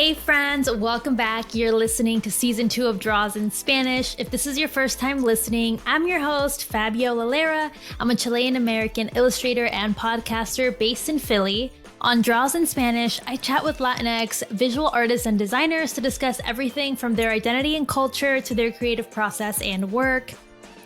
Hey friends, welcome back. You're listening to season 2 of Draws in Spanish. If this is your first time listening, I'm your host, Fabiola Lara. I'm a Chilean-American illustrator and podcaster based in Philly. On Draws in Spanish, I chat with Latinx visual artists and designers to discuss everything from their identity and culture to their creative process and work.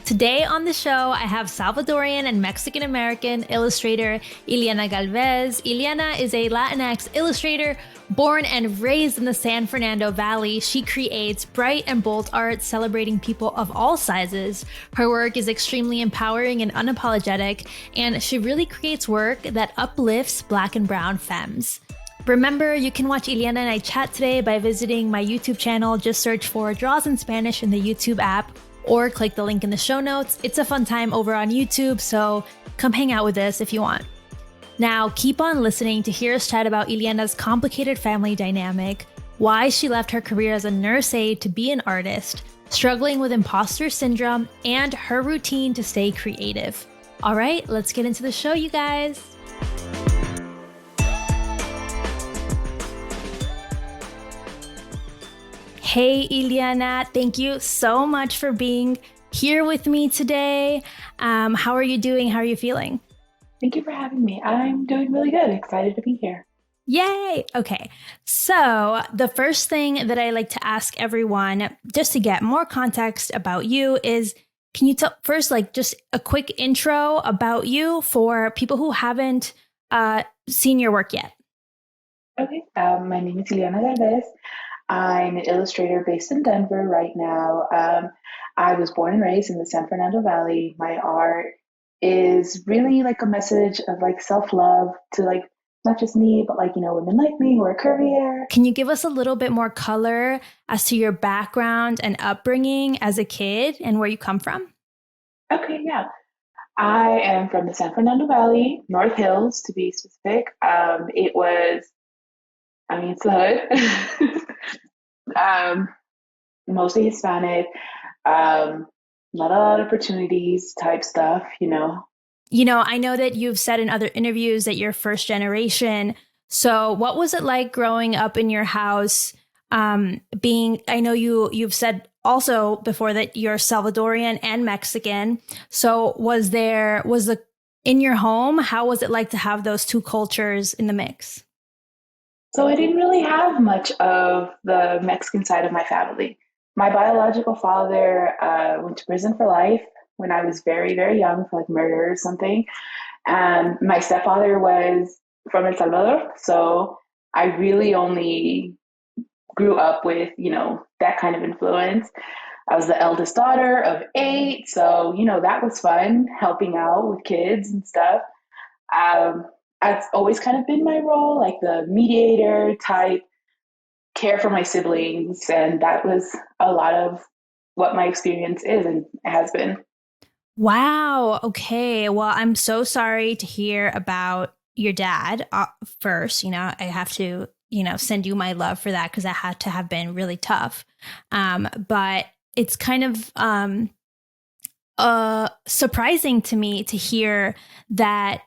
Today on the show, I have Salvadorian and Mexican American illustrator Iliana Galvez. Iliana is a Latinx illustrator born and raised in the San Fernando Valley. She creates bright and bold art celebrating people of all sizes. Her work is extremely empowering and unapologetic, and she really creates work that uplifts Black and brown femmes. Remember, you can watch Iliana and I chat today by visiting my YouTube channel. Just search for Draws in Spanish in the YouTube app, or click the link in the show notes. It's a fun time over on YouTube, so come hang out with us if you want. Now, keep on listening to hear us chat about Iliana's complicated family dynamic, why she left her career as a nurse aide to be an artist, struggling with imposter syndrome, and her routine to stay creative. All right, let's get into the show, you guys. Hey, Iliana, thank you so much for being here with me today. How are you doing? How are you feeling? Thank you for having me. I'm doing really good. Excited to be here. Yay! Okay, so the first thing that I like to ask everyone, just to get more context about you, is can you tell first, just a quick intro about you for people who haven't seen your work yet? Okay, my name is Iliana Galvez. I'm an illustrator based in Denver right now. I was born and raised in the San Fernando Valley. My art is really like a message of self-love to not just me, but women like me who are curvier. Can you give us a little bit more color as to your background and upbringing as a kid and where you come from? Okay, yeah. I am from the San Fernando Valley, North Hills to be specific. It's the hood. Mostly Hispanic, not a lot of opportunities type stuff, I know that you've said in other interviews that you're first generation. So what was it like growing up in your house? I know you've said also before that you're Salvadorian and Mexican. So in your home, how was it like to have those two cultures in the mix? So I didn't really have much of the Mexican side of my family. My biological father went to prison for life when I was very, very young for murder or something. And my stepfather was from El Salvador. So I really only grew up with, that kind of influence. I was the eldest daughter of 8. So, that was fun, helping out with kids and stuff. That's always kind of been my role, like the mediator type, care for my siblings. And that was a lot of what my experience is and has been. Wow. Okay. Well, I'm so sorry to hear about your dad. First, I have to, send you my love for that because that had to have been really tough. But it's kind of surprising to me to hear that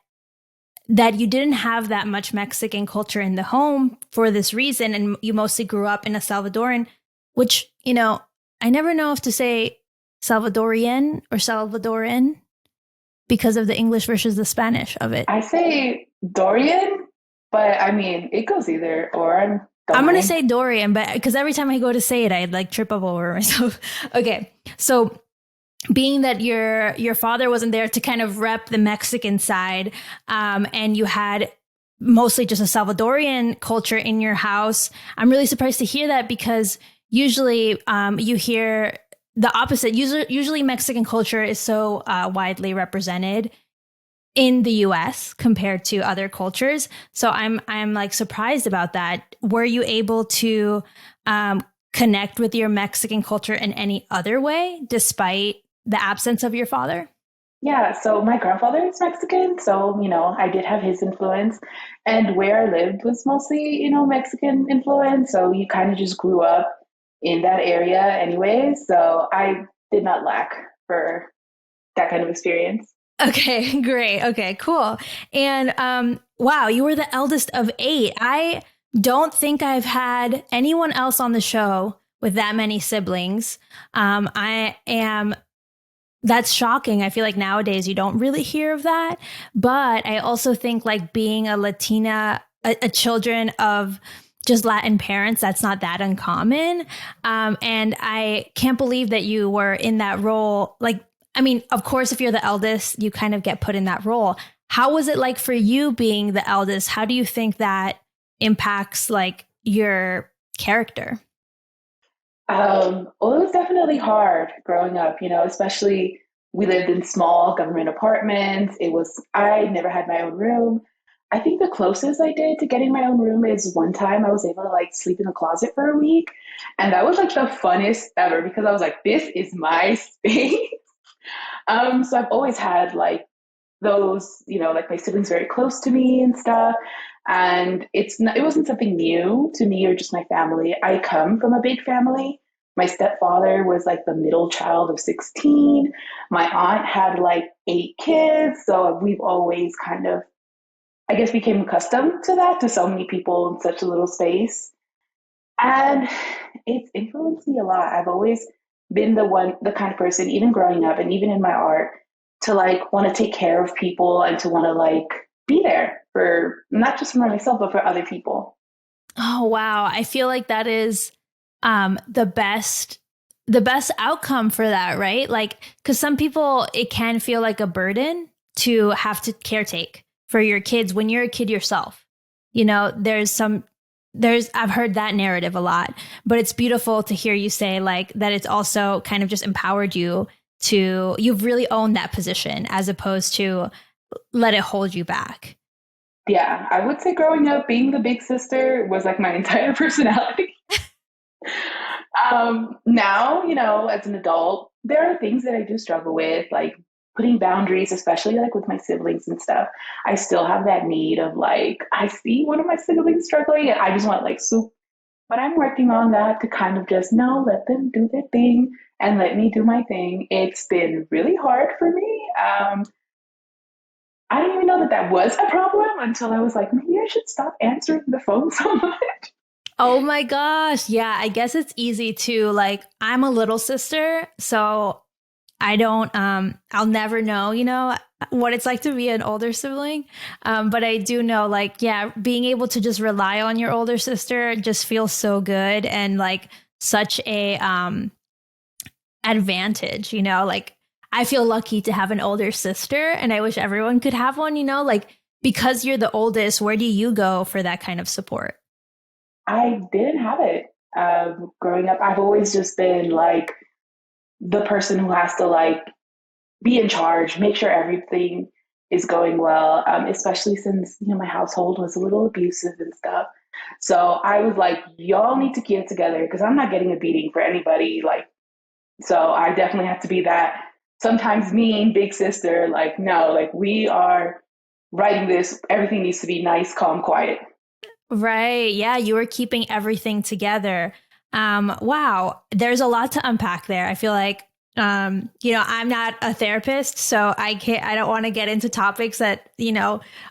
you didn't have that much Mexican culture in the home for this reason. And you mostly grew up in a Salvadoran, which, I never know if to say Salvadorian or Salvadoran because of the English versus the Spanish of it. I say Dorian, but it goes either or. I'm going to say Dorian, but because every time I go to say it, I'd trip up over myself. Okay. So being that your father wasn't there to kind of rep the Mexican side, and you had mostly just a Salvadorian culture in your house, I'm really surprised to hear that because usually you hear the opposite. Usually Mexican culture is so widely represented in the US compared to other cultures. So I'm surprised about that. Were you able to connect with your Mexican culture in any other way despite the absence of your father? Yeah, so my grandfather is Mexican, so, I did have his influence. And where I lived was mostly, Mexican influence. So you kind of just grew up in that area anyway. So I did not lack for that kind of experience. Okay, great. Okay, cool. And wow, you were the eldest of 8. I don't think I've had anyone else on the show with that many siblings. I am That's shocking. I feel like nowadays you don't really hear of that. But I also think like being a Latina, a children of just Latin parents, that's not that uncommon. And I can't believe that you were in that role. Like, I mean, of course, if you're the eldest, you kind of get put in that role. How was it like for you being the eldest? How do you think that impacts like your character? Well, it was definitely hard growing up, especially we lived in small government apartments. I never had my own room. I think the closest I did to getting my own room is one time I was able to like sleep in the closet for a week. And that was like the funnest ever because I was like, this is my space. So I've always had like those, like my siblings very close to me and stuff. And it wasn't something new to me or just my family. I come from a big family. My stepfather was like the middle child of 16. My aunt had like 8 kids. So we've always kind of, I guess, became accustomed to that, to so many people in such a little space. And it's influenced me a lot. I've always been the kind of person, even growing up and even in my art, to like want to take care of people and to want to like be there for not just for myself, but for other people. Oh, wow. I feel like that is the best outcome for that, right? Like, because some people, it can feel like a burden to have to caretake for your kids when you're a kid yourself. I've heard that narrative a lot, but it's beautiful to hear you say like that it's also kind of just empowered you've really owned that position as opposed to let it hold you back. Yeah, I would say growing up, being the big sister was like my entire personality. Now, as an adult, there are things that I do struggle with, like putting boundaries, especially like with my siblings and stuff. I still have that need of like, I see one of my siblings struggling and I just want like soup. But I'm working on that to kind of just no, let them do their thing and let me do my thing. It's been really hard for me. I didn't even know that that was a problem until I was like, maybe I should stop answering the phone so much. Oh my gosh. Yeah, I guess it's easy to like I'm a little sister, so I don't I'll never know, what it's like to be an older sibling. But I do know like yeah, being able to just rely on your older sister just feels so good and like such a advantage, like I feel lucky to have an older sister and I wish everyone could have one, like because you're the oldest, where do you go for that kind of support? I didn't have it growing up. I've always just been like the person who has to like be in charge, make sure everything is going well, especially since my household was a little abusive and stuff. So I was like, y'all need to get it together because I'm not getting a beating for anybody. Like, so I definitely have to be that sometimes mean big sister. Like, no, like we are writing this. Everything needs to be nice, calm, quiet. Right. Yeah, you were keeping everything together. Wow, there's a lot to unpack there. I feel like I'm not a therapist, so I don't want to get into topics that,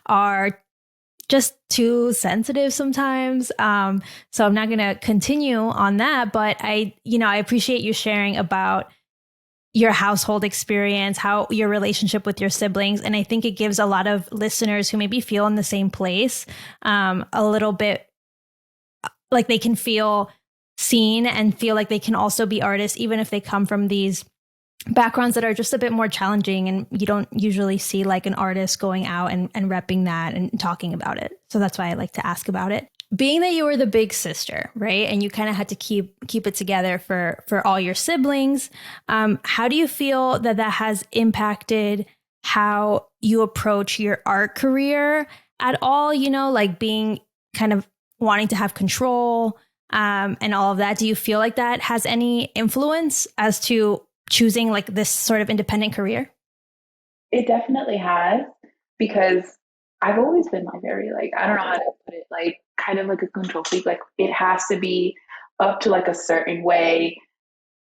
are just too sensitive sometimes. So I'm not going to continue on that, but I appreciate you sharing about your household experience, how your relationship with your siblings. And I think it gives a lot of listeners who maybe feel in the same place a little bit like they can feel seen and feel like they can also be artists, even if they come from these backgrounds that are just a bit more challenging. And you don't usually see like an artist going out and repping that and talking about it. So that's why I like to ask about it. Being that you were the big sister, right? And you kind of had to keep it together for all your siblings. How do you feel that has impacted how you approach your art career at all? Like being kind of wanting to have control and all of that. Do you feel like that has any influence as to choosing like this sort of independent career? It definitely has because I've always been like very like I don't know how to put it like kind of like a control freak. Like it has to be up to like a certain way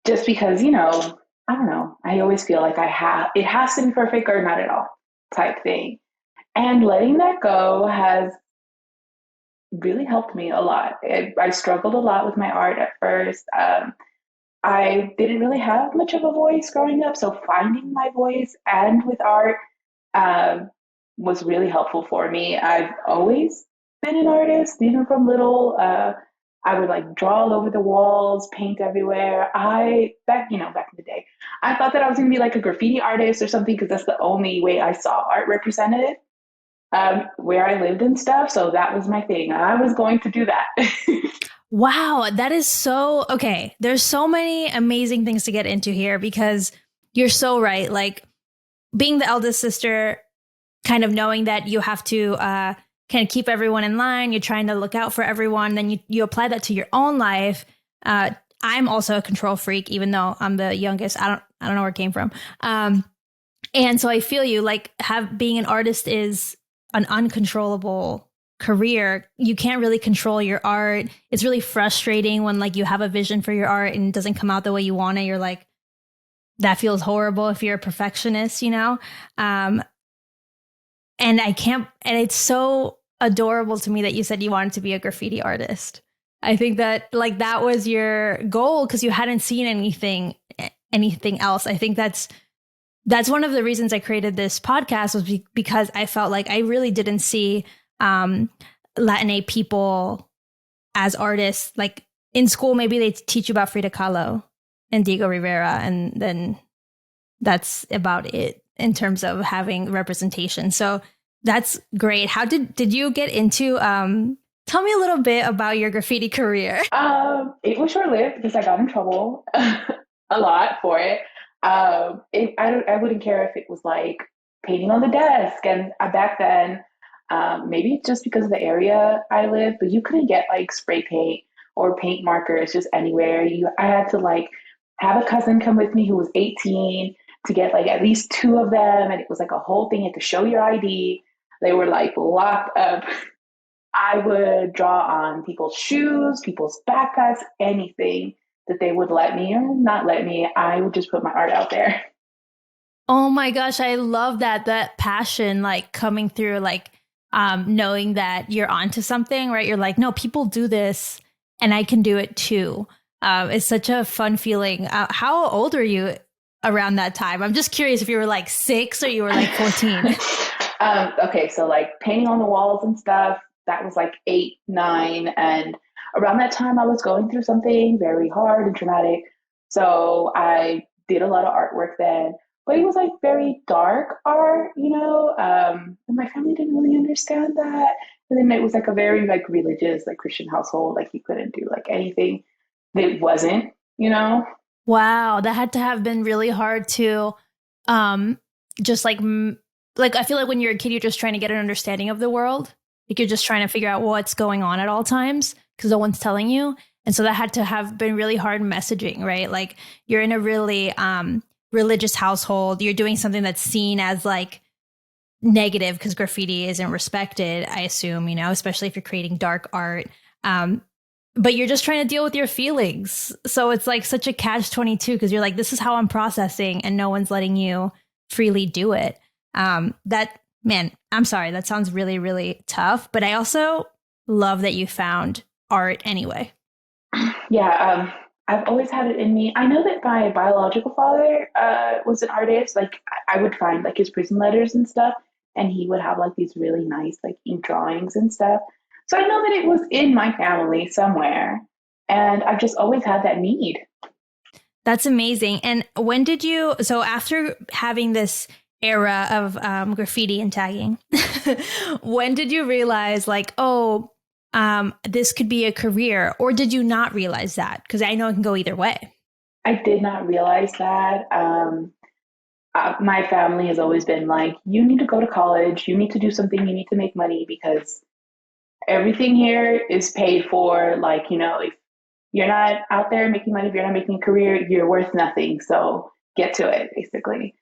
just because I don't know. I always feel like it has to be perfect or not at all type thing. And letting that go has really helped me a lot. I struggled a lot with my art at first. I didn't really have much of a voice growing up, so finding my voice and with art um, was really helpful for me. I've always been an artist, even from little. I would like draw all over the walls, paint everywhere. Back in the day, I thought that I was going to be like a graffiti artist or something because that's the only way I saw art represented where I lived and stuff. So that was my thing. I was going to do that. Wow, that is so okay. There's so many amazing things to get into here because you're so right. Like being the eldest sister, kind of knowing that you have to kind of keep everyone in line. You're trying to look out for everyone. Then you apply that to your own life. I'm also a control freak, even though I'm the youngest. I don't know where it came from. And so I feel you. Like being an artist is an uncontrollable career. You can't really control your art. It's really frustrating when like you have a vision for your art and it doesn't come out the way you want it. You're like, that feels horrible if you're a perfectionist, you know? And it's so adorable to me that you said you wanted to be a graffiti artist. I think that like that was your goal because you hadn't seen anything else. I think that's one of the reasons I created this podcast was because I felt like I really didn't see Latinx people as artists. Like in school, maybe they teach you about Frida Kahlo and Diego Rivera, and then that's about it in terms of having representation. So that's great. How did you get into? Tell me a little bit about your graffiti career. It was short lived because I got in trouble a lot for it. I wouldn't care if it was like painting on the desk, and back then, maybe it's just because of the area I lived, but you couldn't get like spray paint or paint markers just anywhere. I had to like have a cousin come with me who was 18 to get like at least two of them, and it was like a whole thing. You had to show your ID. They were like locked up. I would draw on people's shoes, people's backpacks, anything that they would let me or not let me. I would just put my art out there. Oh my gosh, I love that passion like coming through, like knowing that you're onto something, right? You're like, no, people do this and I can do it too. It's such a fun feeling. How old are you around that time? I'm just curious if you were like 6 or you were like 14. Okay, so like painting on the walls and stuff, that was like 8, 9. And around that time, I was going through something very hard and traumatic. So I did a lot of artwork then, but it was like very dark art, and my family didn't really understand that. And then it was like a very like religious, like Christian household. Like you couldn't do like anything that wasn't, you know? Wow, that had to have been really hard to just like I feel like when you're a kid, you're just trying to get an understanding of the world. Like you're just trying to figure out what's going on at all times because no one's telling you. And so that had to have been really hard messaging, right? Like you're in a really religious household. You're doing something that's seen as like negative because graffiti isn't respected, I assume, especially if you're creating dark art. But you're just trying to deal with your feelings. So it's like such a catch-22 because you're like, this is how I'm processing and no one's letting you freely do it. Man, I'm sorry. That sounds really, really tough. But I also love that you found art anyway. Yeah, I've always had it in me. I know that my biological father was an artist. Like I would find like his prison letters and stuff, and he would have like these really nice like ink drawings and stuff. So I know that it was in my family somewhere, and I've just always had that need. That's amazing. And so after having this era of graffiti and tagging, when did you realize like, this could be a career, or did you not realize that? Because I know it can go either way. I did not realize that. My family has always been like, you need to go to college, you need to do something, you need to make money because everything here is paid for. Like, if you're not out there making money, if you're not making a career, you're worth nothing. So get to it, basically.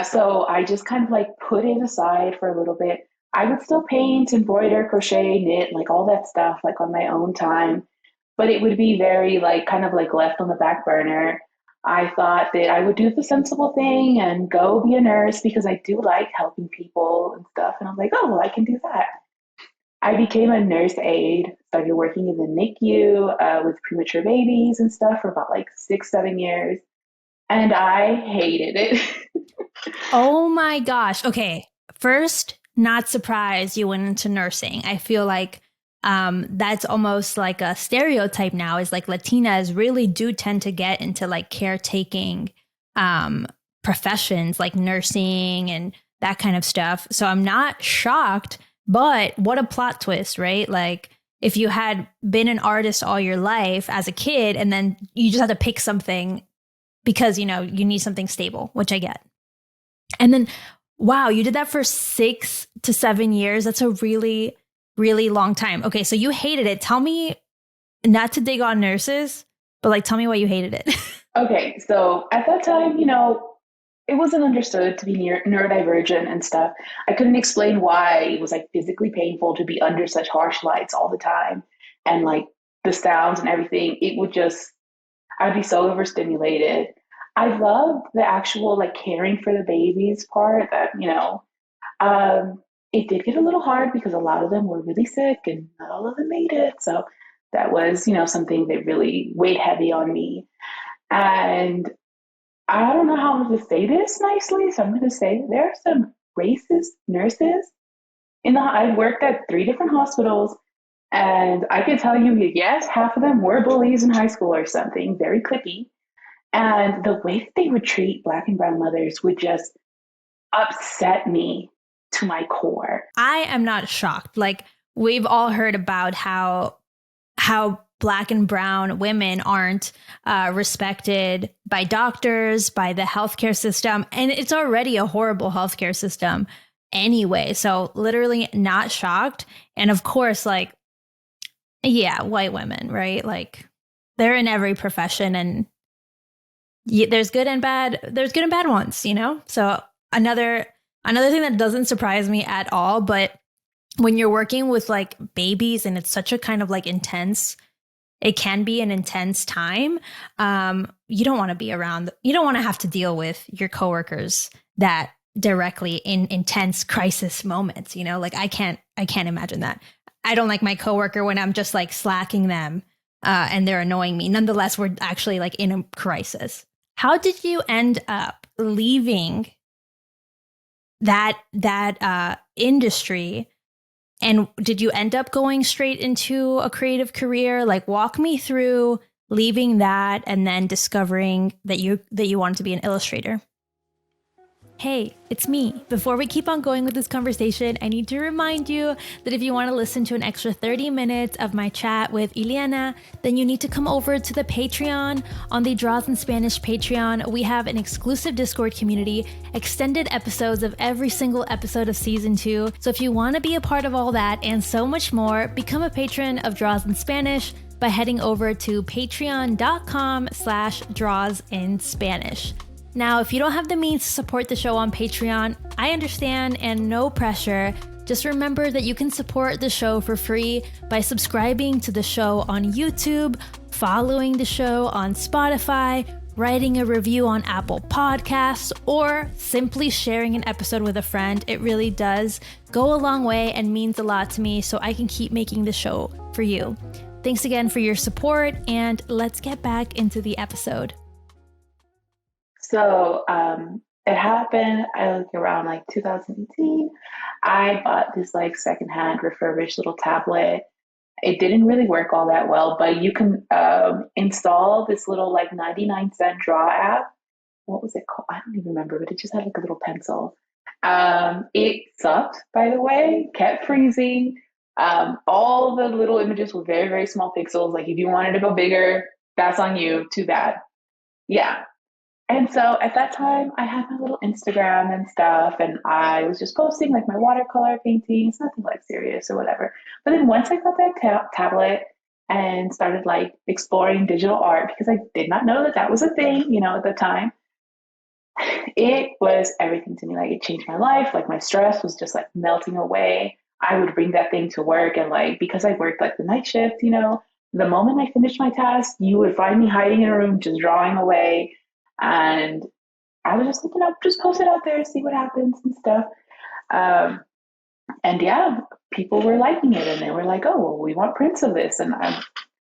So I just kind of like put it aside for a little bit. I would still paint, embroider, crochet, knit, like all that stuff, like on my own time. But it would be very like kind of like left on the back burner. I thought that I would do the sensible thing and go be a nurse because I do like helping people and stuff. And I'm like, oh, well, I can do that. I became a nurse aide, started working in the NICU with premature babies and stuff for about like 6, 7 years. And I hated it. Oh my gosh. Okay. First, not surprised you went into nursing. I feel like that's almost like a stereotype now is like Latinas really do tend to get into like caretaking um, professions like nursing and that kind of stuff. So I'm not shocked, but what a plot twist, right? Like if you had been an artist all your life as a kid and then you just had to pick something because, you know, you need something stable, which I get. And then, wow, you did that for 6 to 7 years. That's a really, really long time. Okay, so you hated it. Tell me, not to dig on nurses, but like, tell me why you hated it. Okay, so at that time, it wasn't understood to be neurodivergent and stuff. I couldn't explain why it was like physically painful to be under such harsh lights all the time. And like the sounds and everything, it would just, I'd be so overstimulated. I loved the actual like caring for the babies part that, it did get a little hard because a lot of them were really sick and not all of them made it. So that was, something that really weighed heavy on me. And I don't know how to say this nicely, so I'm going to say there are some racist nurses I've worked at 3 different hospitals, and I can tell you, yes, half of them were bullies in high school or something, very clicky. And the way that they would treat Black and Brown mothers would just upset me to my core. I am not shocked. Like we've all heard about how Black and brown women aren't respected by doctors, by the healthcare system. And it's already a horrible healthcare system anyway. So literally not shocked. And of course, like, yeah, white women, right? Like they're in every profession and there's good and bad ones, you know? So another thing that doesn't surprise me at all, but when you're working with like babies and it's such a kind of like it can be an intense time. You don't want to be around. You don't want to have to deal with your coworkers that directly in intense crisis moments. You know, like I can't imagine that. I don't like my coworker when I'm just like slacking them and they're annoying me. Nonetheless, we're actually like in a crisis. How did you end up leaving that industry? And did you end up going straight into a creative career? Like walk me through leaving that and then discovering that you wanted to be an illustrator. Hey, it's me. Before we keep on going with this conversation, I need to remind you that if you want to listen to an extra 30 minutes of my chat with Iliana, then you need to come over to the Patreon. On the Draws in Spanish Patreon, we have an exclusive Discord community, extended episodes of every single episode of season 2. So if you want to be a part of all that and so much more, become a patron of Draws in Spanish by heading over to patreon.com/drawsinspanish. Now, if you don't have the means to support the show on Patreon, I understand and no pressure. Just remember that you can support the show for free by subscribing to the show on YouTube, following the show on Spotify, writing a review on Apple Podcasts, or simply sharing an episode with a friend. It really does go a long way and means a lot to me so I can keep making the show for you. Thanks again for your support, and let's get back into the episode. So it happened, I looked around like 2018. I bought this like secondhand refurbished little tablet. It didn't really work all that well, but you can install this little like 99-cent draw app. What was it called? I don't even remember, but it just had like a little pencil. It sucked, by the way, kept freezing. All the little images were very, very small pixels. Like if you wanted to go bigger, that's on you. Too bad. Yeah. And so at that time, I had my little Instagram and stuff, and I was just posting like my watercolor paintings, nothing like serious or whatever. But then once I got that tablet and started like exploring digital art, because I did not know that that was a thing, at the time, it was everything to me. Like it changed my life. Like my stress was just like melting away. I would bring that thing to work, and like because I worked like the night shift, the moment I finished my task, you would find me hiding in a room just drawing away. And I was just just post it out there, see what happens and stuff. And yeah, people were liking it and they were like, oh, well, we want prints of this. And I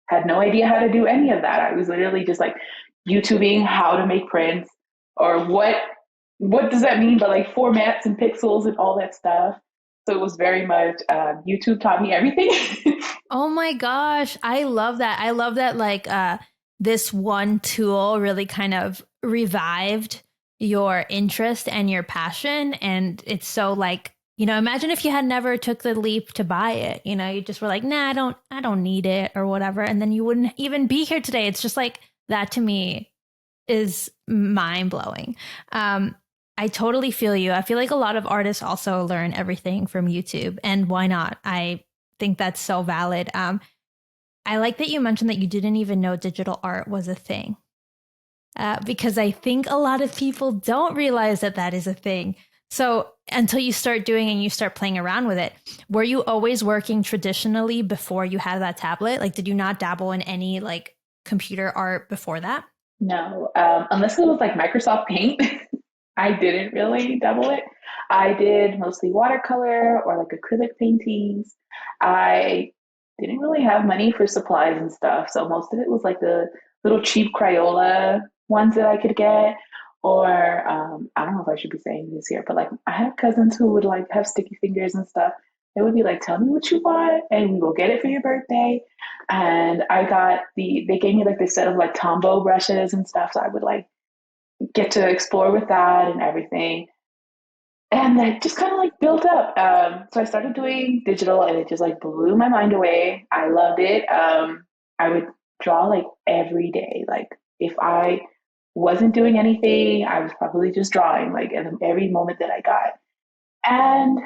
had no idea how to do any of that. I was literally just like YouTubing how to make prints or what does that mean, but like formats and pixels and all that stuff. So it was very much YouTube taught me everything. Oh my gosh, I love that. I love that like this one tool really kind of revived your interest and your passion, and it's so like, imagine if you had never took the leap to buy it. You just were like, "Nah, I don't need it," or whatever, and then you wouldn't even be here today. It's just like that to me is mind-blowing. I totally feel you. I feel like a lot of artists also learn everything from YouTube, and why not? I think that's so valid. I like that you mentioned that you didn't even know digital art was a thing, because I think a lot of people don't realize that that is a thing. So until you start doing and you start playing around with it, were you always working traditionally before you had that tablet? Like, did you not dabble in any like computer art before that? No, unless it was like Microsoft Paint, I didn't really double it. I did mostly watercolor or like acrylic paintings. I didn't really have money for supplies and stuff, so most of it was like the little cheap Crayola ones that I could get. Or I don't know if I should be saying this here, but like I had cousins who would like have sticky fingers and stuff. They would be like, "Tell me what you want, and we will get it for your birthday." And they gave me like this set of like Tombow brushes and stuff. So I would like get to explore with that and everything. And that just kind of like built up. So I started doing digital and it just like blew my mind away. I loved it. I would draw like every day. Like if I wasn't doing anything, I was probably just drawing like at every moment that I got. And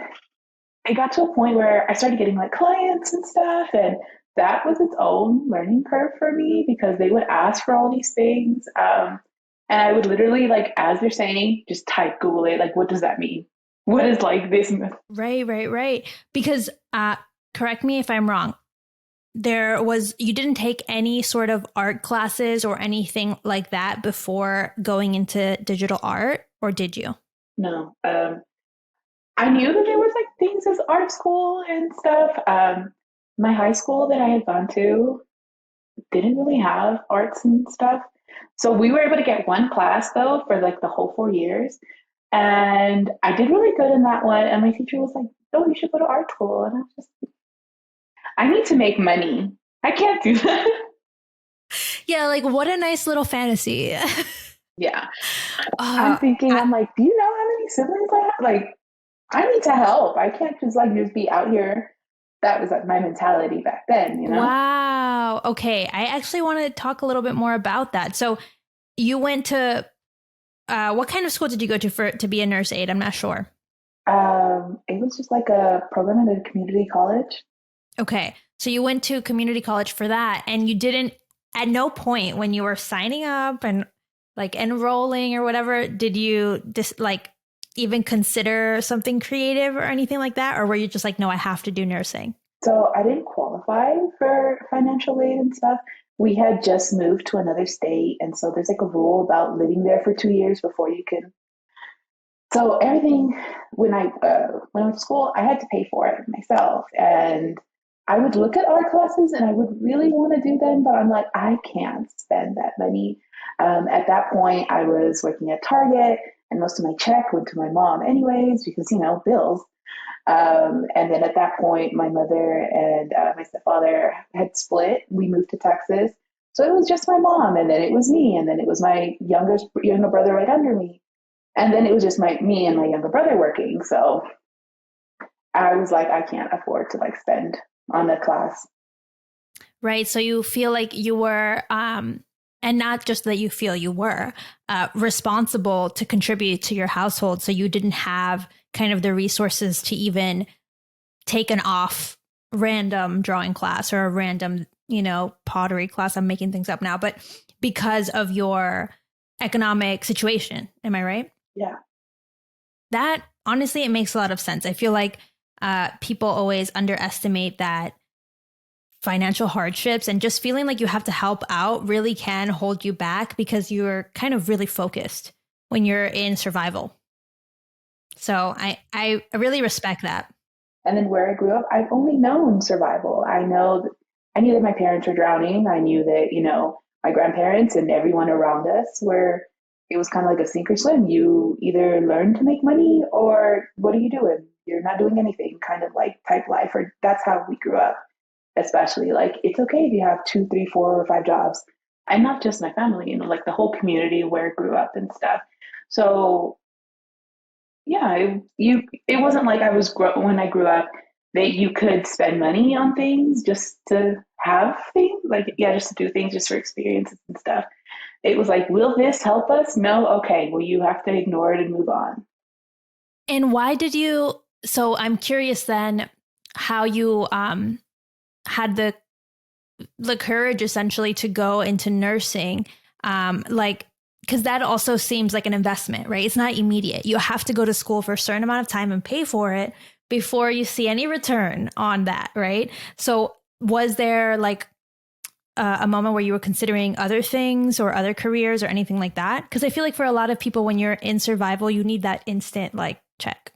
it got to a point where I started getting like clients and stuff, and that was its own learning curve for me because they would ask for all these things. And I would literally, like, as they're saying, just type Google it. Like, what does that mean? What is like this? Right, right, right. Because correct me if I'm wrong. You didn't take any sort of art classes or anything like that before going into digital art, or did you? No. I knew that there was like things as art school and stuff. My high school that I had gone to didn't really have arts and stuff. So we were able to get one class though for like the whole 4 years. And I did really good in that one. And my teacher was like, "Oh, you should go to art school." And I was just, I need to make money. I can't do that. Yeah, like what a nice little fantasy. Yeah. I'm uh, thinking, I, I'm like, do you know how many siblings I have? Like, I need to help. I can't just be out here. That was like my mentality back then, you know? wow. Okay, I actually want to talk a little bit more about that. So you went to what kind of school did you go to to be a nurse aide? I'm not sure. It was just like a program at a community college. Okay. So you went to community college for that, and you didn't, at no point when you were signing up and like enrolling or whatever, did you like even consider something creative or anything like that? Or were you just like, no, I have to do nursing? So I didn't qualify for financial aid and stuff. We had just moved to another state, and so there's like a rule about living there for 2 years before you can. So everything when I went to school, I had to pay for it myself, and I would look at art classes and I would really want to do them, but I'm like, I can't spend that money. At that point, I was working at Target, and most of my check went to my mom anyways because bills. And then at that point, my mother and my stepfather had split. We moved to Texas. So it was just my mom, and then it was me, and then it was my younger brother right under me. And then it was just me and my younger brother working. So I was like, I can't afford to like spend on a class. Right. So you feel like you were, and not just that you feel you were responsible to contribute to your household. So you didn't have kind of the resources to even take an off random drawing class or a random, pottery class. I'm making things up now, but because of your economic situation. Am I right? Yeah. That honestly, it makes a lot of sense. I feel like people always underestimate that financial hardships and just feeling like you have to help out really can hold you back because you're kind of really focused when you're in survival. So I really respect that. And then where I grew up, I've only known survival. I knew that my parents were drowning. I knew that, my grandparents and everyone around us were, it was kind of like a sink or swim. You either learn to make money or what are you doing? You're not doing anything, kind of like type life. Or that's how we grew up, especially. Like, it's okay if you have two, three, four, or five jobs. And not just my family, like the whole community where I grew up and stuff. So yeah, it wasn't like when I grew up that you could spend money on things just to have things, like, yeah, just to do things just for experiences and stuff. It was like, will this help us? No. Okay, well, you have to ignore it and move on. And why did you? So I'm curious then how you had the courage essentially to go into nursing, like, because that also seems like an investment, right? It's not immediate. You have to go to school for a certain amount of time and pay for it before you see any return on that, right? So was there like a moment where you were considering other things or other careers or anything like that? Because I feel like for a lot of people, when you're in survival, you need that instant like check.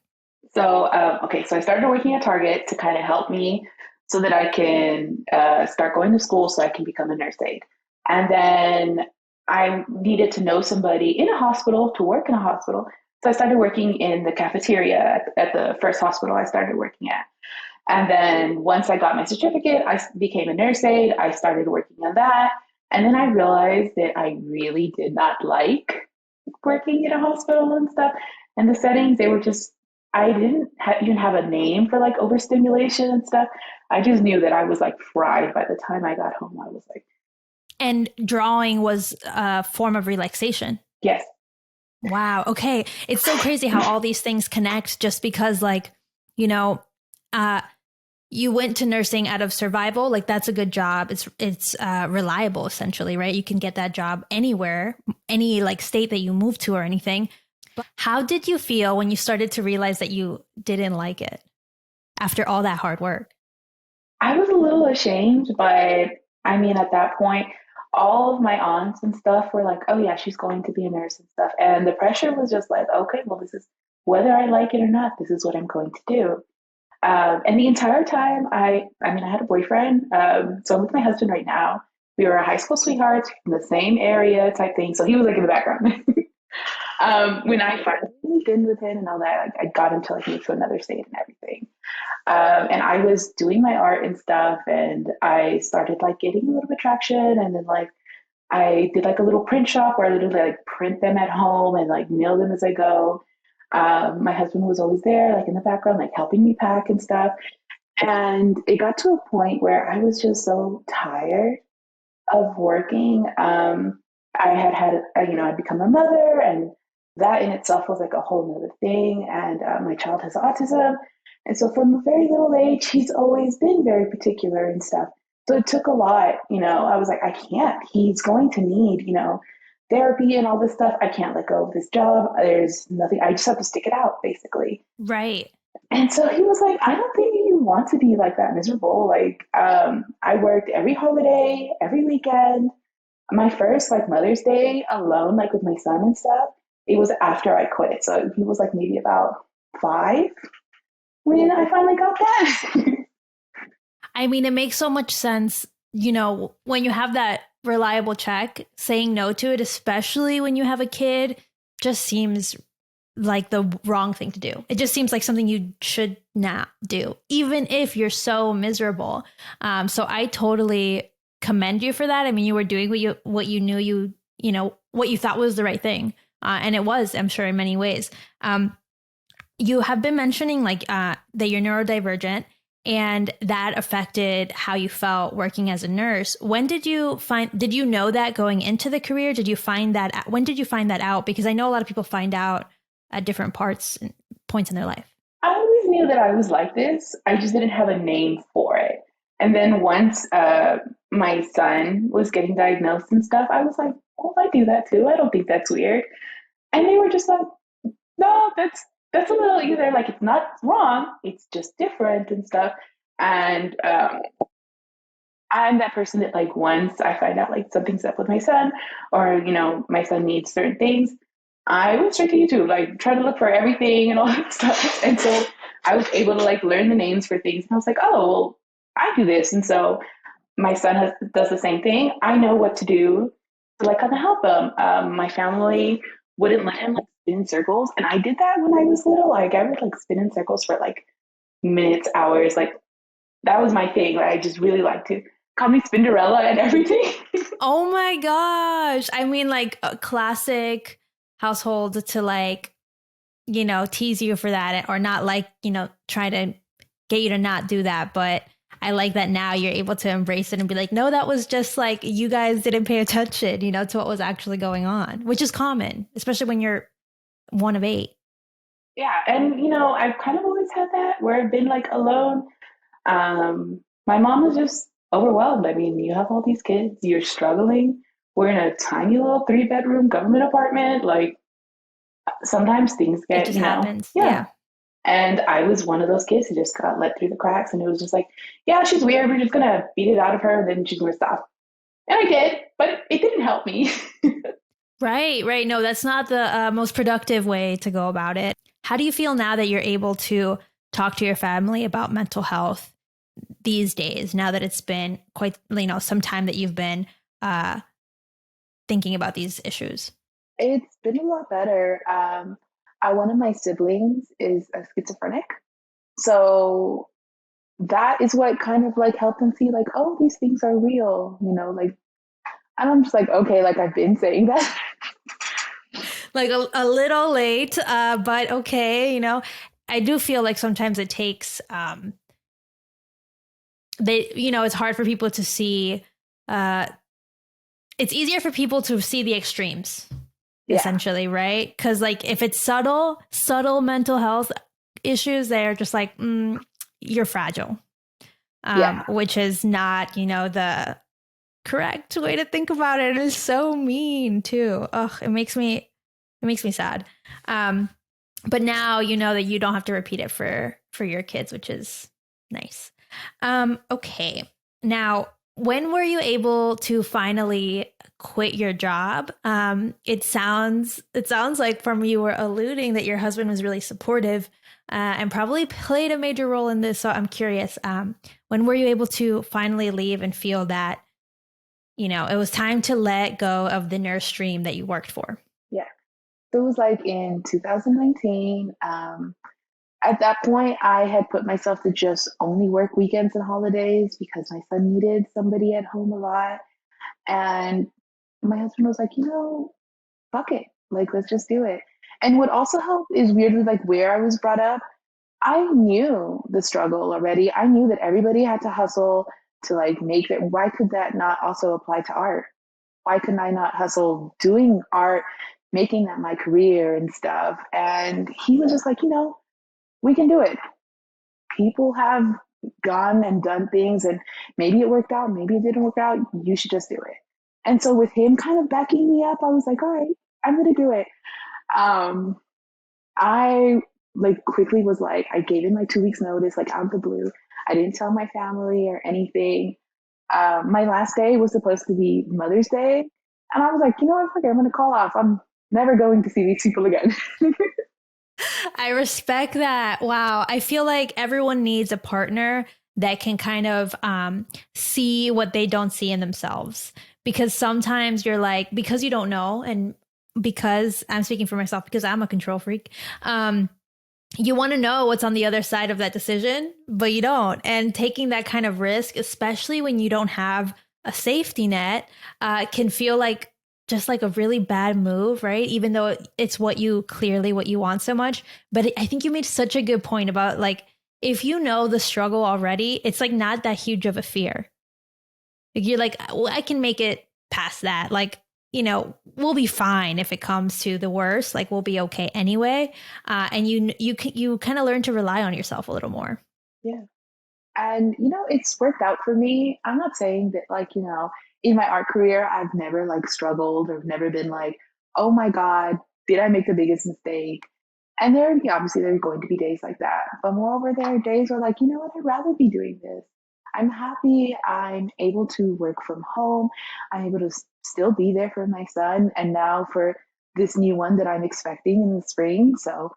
So, okay, so I started working at Target to kind of help me so that I can start going to school so I can become a nurse aide. And then I needed to know somebody in a hospital to work in a hospital. So I started working in the cafeteria at the first hospital I started working at. And then once I got my certificate, I became a nurse aide. I started working on that. And then I realized that I really did not like working in a hospital and stuff. And the settings, they were just, I didn't even have a name for like overstimulation and stuff. I just knew that I was like fried by the time I got home. I was like, And drawing was a form of relaxation. yes. Wow. Okay. It's so crazy how all these things connect just because like, you know, uh, you went to nursing out of survival. Like that's a good job. It's reliable essentially, right? You can get that job anywhere, any like state that you move to or anything. But how did you feel when you started to realize that you didn't like it after all that hard work? I was a little ashamed, but I mean, at that point, all of my aunts and stuff were like, oh, yeah, she's going to be a nurse and stuff. And the pressure was just like, okay, well, this is whether I like it or not, this is what I'm going to do. And the entire time, I mean, I had a boyfriend. So I'm with my husband right now. We were high school sweethearts in the same area type thing. So he was like in the background. When I finally moved in with him and all that, like, I got him to like move to another state and everything. And I was doing my art and stuff, and I started like getting a little bit of traction, and then like I did like a little print shop where I literally like print them at home and like mail them as I go. My husband was always there, like in the background, like helping me pack and stuff. And it got to a point where I was just so tired of working. I'd become a mother, and that in itself was like a whole nother thing. And my child has autism. And so from a very little age, he's always been very particular and stuff. So it took a lot, I was like, I can't. He's going to need, therapy and all this stuff. I can't let go of this job. There's nothing. I just have to stick it out, basically. Right. And so he was like, I don't think you want to be like that miserable. Like, I worked every holiday, every weekend. My first like Mother's Day alone, like with my son and stuff, it was after I quit. So he was like maybe about 5 when I finally got that. I mean, it makes so much sense, when you have that reliable check, saying no to it, especially when you have a kid, just seems like the wrong thing to do. It just seems like something you should not do, even if you're so miserable. So I totally commend you for that. I mean, you were doing what you knew what you thought was the right thing. And it was, I'm sure, in many ways. You have been mentioning like that you're neurodivergent, and that affected how you felt working as a nurse. Did you know that going into the career? When did you find that out? Because I know a lot of people find out at different points in their life. I always knew that I was like this. I just didn't have a name for it. And then once my son was getting diagnosed and stuff, I was like, well, I do that too. I don't think that's weird. And they were just like, no, that's a little either like it's not wrong, it's just different and stuff. And I'm that person that like once I find out like something's up with my son, or my son needs certain things, I went straight to YouTube, like try to look for everything and all that stuff. And so I was able to like learn the names for things. And I was like, oh, well, I do this. And so my son does the same thing. I know what to do to like kind of help him. My family wouldn't let him like spin in circles. And I did that when I was little. Like I would like spin in circles for like minutes, hours. Like that was my thing. Like, I just really like to call me Spinderella and everything. Oh my gosh. I mean, like a classic household to like, tease you for that or not like, try to get you to not do that. But I like that now you're able to embrace it and be like, no, that was just like you guys didn't pay attention, to what was actually going on, which is common, especially when you're one of eight. Yeah. And, I've kind of always had that where I've been like alone. My mom was just overwhelmed. I mean, you have all these kids, you're struggling. We're in a tiny little 3-bedroom government apartment. Like sometimes things It get, just happens. yeah. Yeah. And I was one of those kids who just got let through the cracks. And it was just like, yeah, she's weird. We're just going to beat it out of her. Then she's going to stop. And I did, but it didn't help me. Right, right. No, that's not the most productive way to go about it. How do you feel now that you're able to talk to your family about mental health these days, now that it's been quite, some time that you've been uh, thinking about these issues? It's been a lot better. One of my siblings is a schizophrenic. So that is what kind of like helped them see like, oh, these things are real, like, and I'm just like, okay, like I've been saying that. Like a little late, but okay, I do feel like sometimes it takes, it's hard for people to see, uh, it's easier for people to see the extremes, Yeah. essentially, right? Because like if it's subtle mental health issues, they're just like, you're fragile, Yeah. which is not, the correct way to think about it. It's so mean too. Ugh, it makes me sad. But now you know that you don't have to repeat it for your kids, which is nice. Okay. Now, when were you able to finally quit your job? It sounds like from you were alluding that your husband was really supportive and probably played a major role in this. So I'm curious, when were you able to finally leave and feel that, it was time to let go of the nurse stream that you worked for? Yeah. So it was like in 2019. At that point, I had put myself to just only work weekends and holidays because my son needed somebody at home a lot. And my husband was like, fuck it. Like, let's just do it. And what also helped is weirdly like where I was brought up. I knew the struggle already. I knew that everybody had to hustle to like make it. Why could that not also apply to art? Why couldn't I not hustle doing art, making that my career and stuff? And he was just like, we can do it. People have gone and done things, and maybe it worked out, maybe it didn't work out. You should just do it. And so, with him kind of backing me up, I was like, all right, I'm going to do it. Um, I like quickly was like, I gave him like 2 weeks notice, like out of the blue. I didn't tell my family or anything. My last day was supposed to be Mother's Day. And I was like, what, fuck it, I'm going to call off. I'm never going to see these people again. I respect that. Wow. I feel like everyone needs a partner that can kind of see what they don't see in themselves. Because sometimes you're like, because you don't know, and because I'm speaking for myself, because I'm a control freak, you want to know what's on the other side of that decision, but you don't. And taking that kind of risk, especially when you don't have a safety net, can feel like just like a really bad move, right? Even though it's what you want so much. But I think you made such a good point about like, if you know the struggle already, it's like not that huge of a fear. Like you're like, well, I can make it past that. Like, we'll be fine if it comes to the worst. Like we'll be okay anyway. And you kind of learn to rely on yourself a little more. Yeah. And, it's worked out for me. I'm not saying that, like, in my art career, I've never like struggled or never been like, oh my God, did I make the biggest mistake? And obviously there are going to be days like that. But moreover, there are days where like, what, I'd rather be doing this. I'm happy I'm able to work from home. I'm able to still be there for my son. And now for this new one that I'm expecting in the spring. So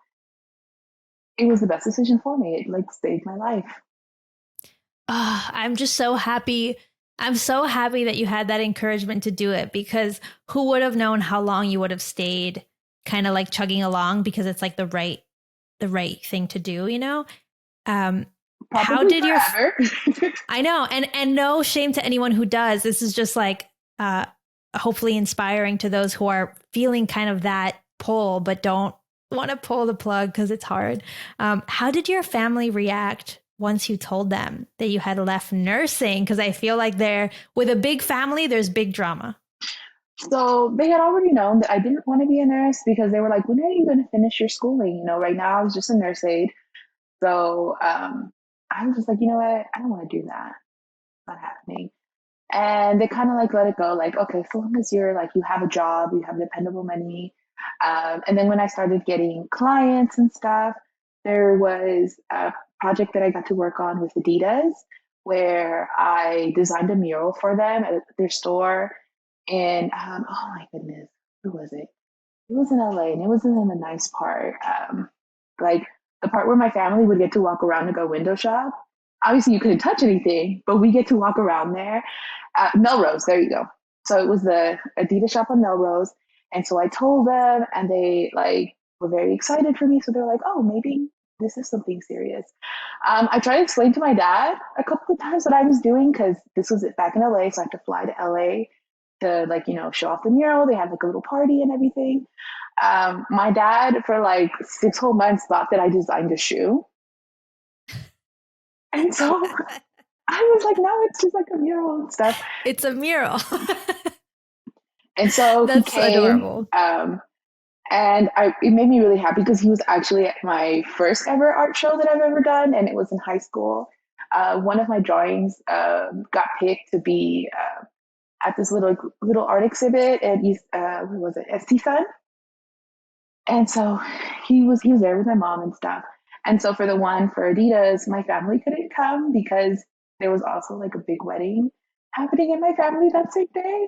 it was the best decision for me. It like saved my life. I'm just so happy. I'm so happy that you had that encouragement to do it, because who would have known how long you would have stayed kind of like chugging along, because it's like the right thing to do, you know? Um, how Probably did your forever. I know, and no shame to anyone who does. This is just like uh hopefully inspiring to those who are feeling kind of that pull but don't want to pull the plug because it's hard. How did your family react once you told them that you had left nursing? Because I feel like they're with a big family, there's big drama. So they had already known that I didn't want to be a nurse because they were like, when are you going to finish your schooling? You know, right now I was just a nurse aide. So I was just like, you know what? I don't want to do that. It's not happening. And they kind of like let it go, like, okay, so long as you're like, you have a job, you have dependable money. And then when I started getting clients and stuff, there was a project that I got to work on with Adidas where I designed a mural for them at their store. And oh my goodness, who was it? It was in LA and it was in the nice part. Like the part where my family would get to walk around and go window shop. Obviously, you couldn't touch anything, but we get to walk around there. Melrose, there you go. So it was the Adidas shop on Melrose. And so I told them, and they like were very excited for me. So they're like, oh, maybe this is something serious. I tried to explain to my dad a couple of times what I was doing because this was back in LA. So I had to fly to LA to like, you know, show off the mural. They had like a little party and everything. My dad, for like 6 whole months, thought that I designed a shoe. And so I was like, no, it's just like a mural and stuff. It's a mural. And so he That's came, adorable. and it made me really happy because he was actually at my first ever art show that I've ever done, and it was in high school. One of my drawings got picked to be at this little art exhibit at East, what was it, at CSUN. And so he was there with my mom and stuff. And so for the one for Adidas, my family couldn't come because there was also like a big wedding happening in my family that same day.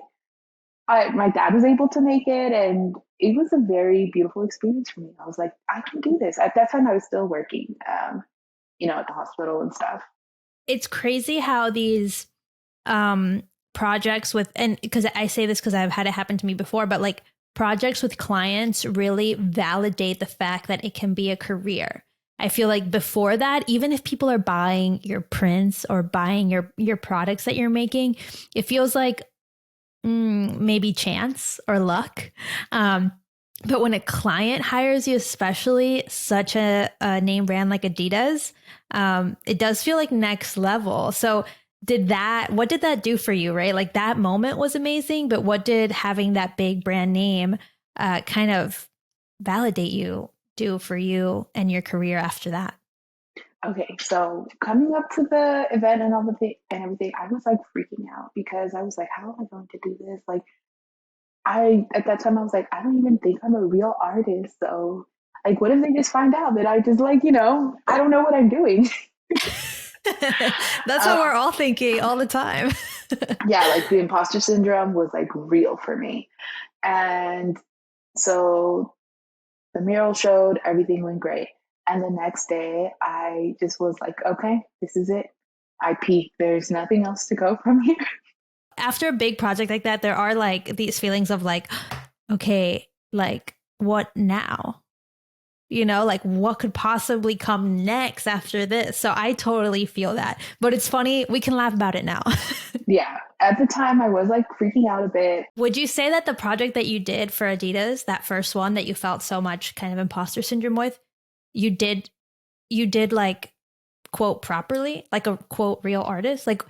But my dad was able to make it, and it was a very beautiful experience for me. I was like, I can do this. At that time, I was still working, you know, at the hospital and stuff. It's crazy how these projects with, and because I say this because I've had it happen to me before, but like projects with clients really validate the fact that it can be a career. I feel like before that, even if people are buying your prints or buying your products that you're making, it feels like maybe chance or luck. But when a client hires you, especially such a name brand like Adidas, it does feel like next level. So what did that do for you, right? Like that moment was amazing, but what did having that big brand name kind of validate you do for you and your career after that? Okay, so coming up to the event and and everything, I was like freaking out because I was like, how am I going to do this? Like, I at that time I was like, I don't even think I'm a real artist. So, like, what if they just find out that I just like, you know, I don't know what I'm doing? That's what we're all thinking all the time. Yeah, like the imposter syndrome was like real for me. And so the mural showed, everything went great. And the next day, I just was like, okay, this is it. I peaked. There's nothing else to go from here. After a big project like that, there are like these feelings of like, okay, like what now? You know, like what could possibly come next after this? So I totally feel that. But it's funny, we can laugh about it now. Yeah, at the time, I was like freaking out a bit. Would you say that the project that you did for Adidas, that first one that you felt so much kind of imposter syndrome with, you did like quote properly, like a quote real artist? Like,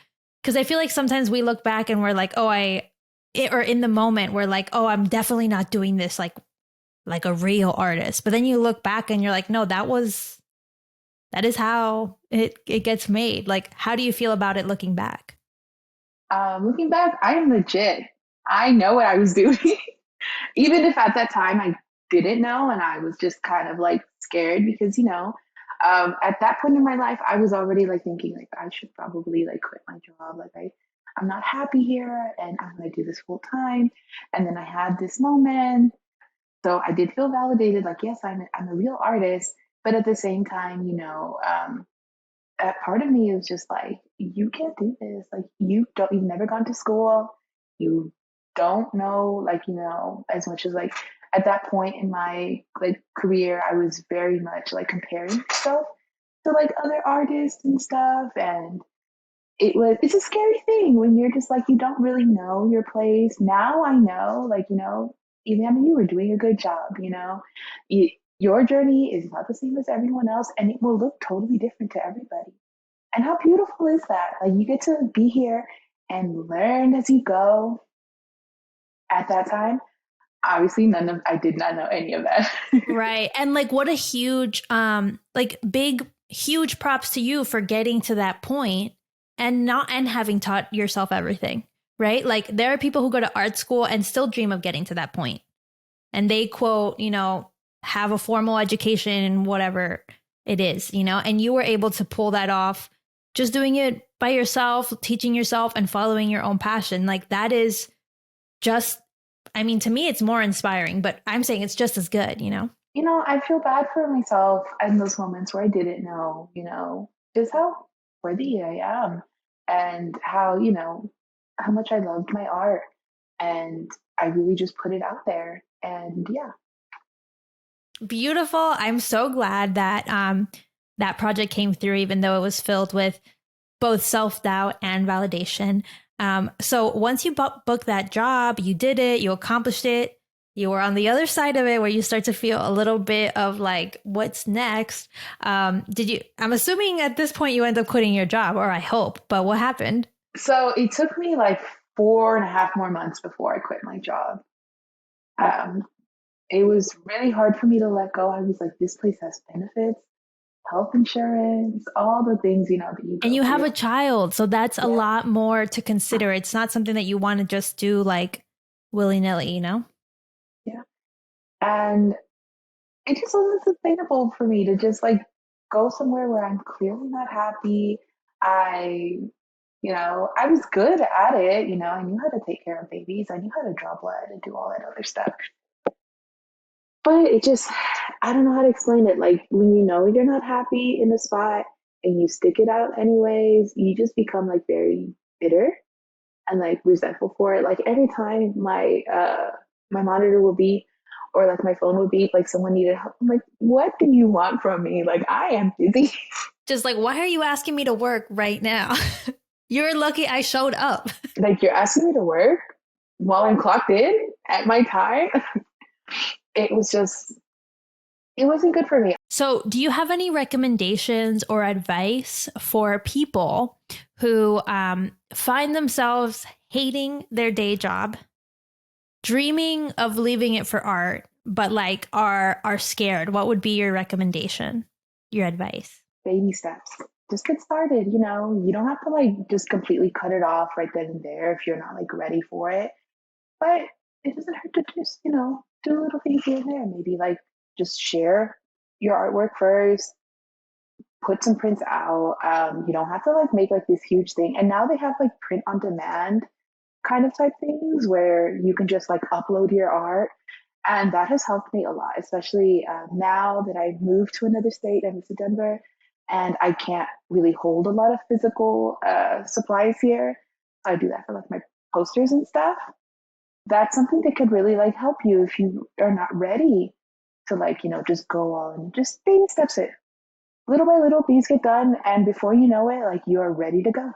because I feel like sometimes we look back and we're like, oh, or in the moment we're like, oh, I'm definitely not doing this like a real artist. But then you look back and you're like, no, that is how it gets made. Like, how do you feel about it looking back? Looking back, I am legit. I know what I was doing. Even if at that time I didn't know and I was just kind of like scared because, you know, at that point in my life, I was already like thinking like I should probably like quit my job. Like I'm not happy here and I'm going to do this full time. And then I had this moment. So I did feel validated. Like, yes, I'm a real artist. But at the same time, that part of me is just like, you can't do this. Like, you've never gone to school. You don't know, like, as much as like at that point in my like career, I was very much like comparing myself to like other artists and stuff. And it's a scary thing when you're just like, you don't really know your place. Now I know, like, Iliana, you were doing a good job, you, your journey is not the same as everyone else, and it will look totally different to everybody. And how beautiful is that? Like, you get to be here and learn as you go. At that time, obviously, I did not know any of that. Right. And like what a huge like big huge props to you for getting to that point and having taught yourself everything. Right? Like there are people who go to art school and still dream of getting to that point. And they quote, have a formal education in whatever it is, and you were able to pull that off just doing it by yourself, teaching yourself and following your own passion. Like that is just, I mean, to me, it's more inspiring, but I'm saying it's just as good. I feel bad for myself in those moments where I didn't know, just how worthy I am and how much I loved my art. And I really just put it out there. And yeah. Beautiful. I'm so glad that that project came through, even though it was filled with both self-doubt and validation. So once you booked that job, you did it, you accomplished it, you were on the other side of it where you start to feel a little bit of like, what's next? I'm assuming at this point you end up quitting your job, or I hope, but what happened? So it took me like 4.5 more months before I quit my job. Um, it was really hard for me to let go. I was like, this place has benefits, health insurance, all the things, that you And go you have through. a child, so that's a Yeah. lot more to consider. It's not something that you want to just do like willy-nilly. Yeah. And it just wasn't sustainable for me to just like go somewhere where I'm clearly not happy. I, I was good at it. I knew how to take care of babies. I knew how to draw blood and do all that other stuff. But it just, I don't know how to explain it. Like when you're not happy in a spot and you stick it out anyways, you just become like very bitter and like resentful for it. Like every time my monitor will beep or like my phone will beep, like someone needed help. I'm like, what do you want from me? Like I am busy. Just like, why are you asking me to work right now? You're lucky I showed up. Like you're asking me to work while I'm clocked in at my time. It was just, it wasn't good for me. So, do you have any recommendations or advice for people who find themselves hating their day job, dreaming of leaving it for art, but like are scared? What would be your recommendation, your advice? Baby steps. Just get started. You don't have to like just completely cut it off right then and there if you're not like ready for it. But it doesn't hurt to just, do little things here and there. Maybe like just share your artwork first, put some prints out. You don't have to like make like this huge thing. And now they have like print on demand kind of type things where you can just like upload your art. And that has helped me a lot, especially now that I've moved to another state. I moved to Denver and I can't really hold a lot of physical supplies here. I do that for like my posters and stuff. That's something that could really like help you if you are not ready to like, just go all and just baby steps it. Little by little, things get done. And before you know it, like you are ready to go.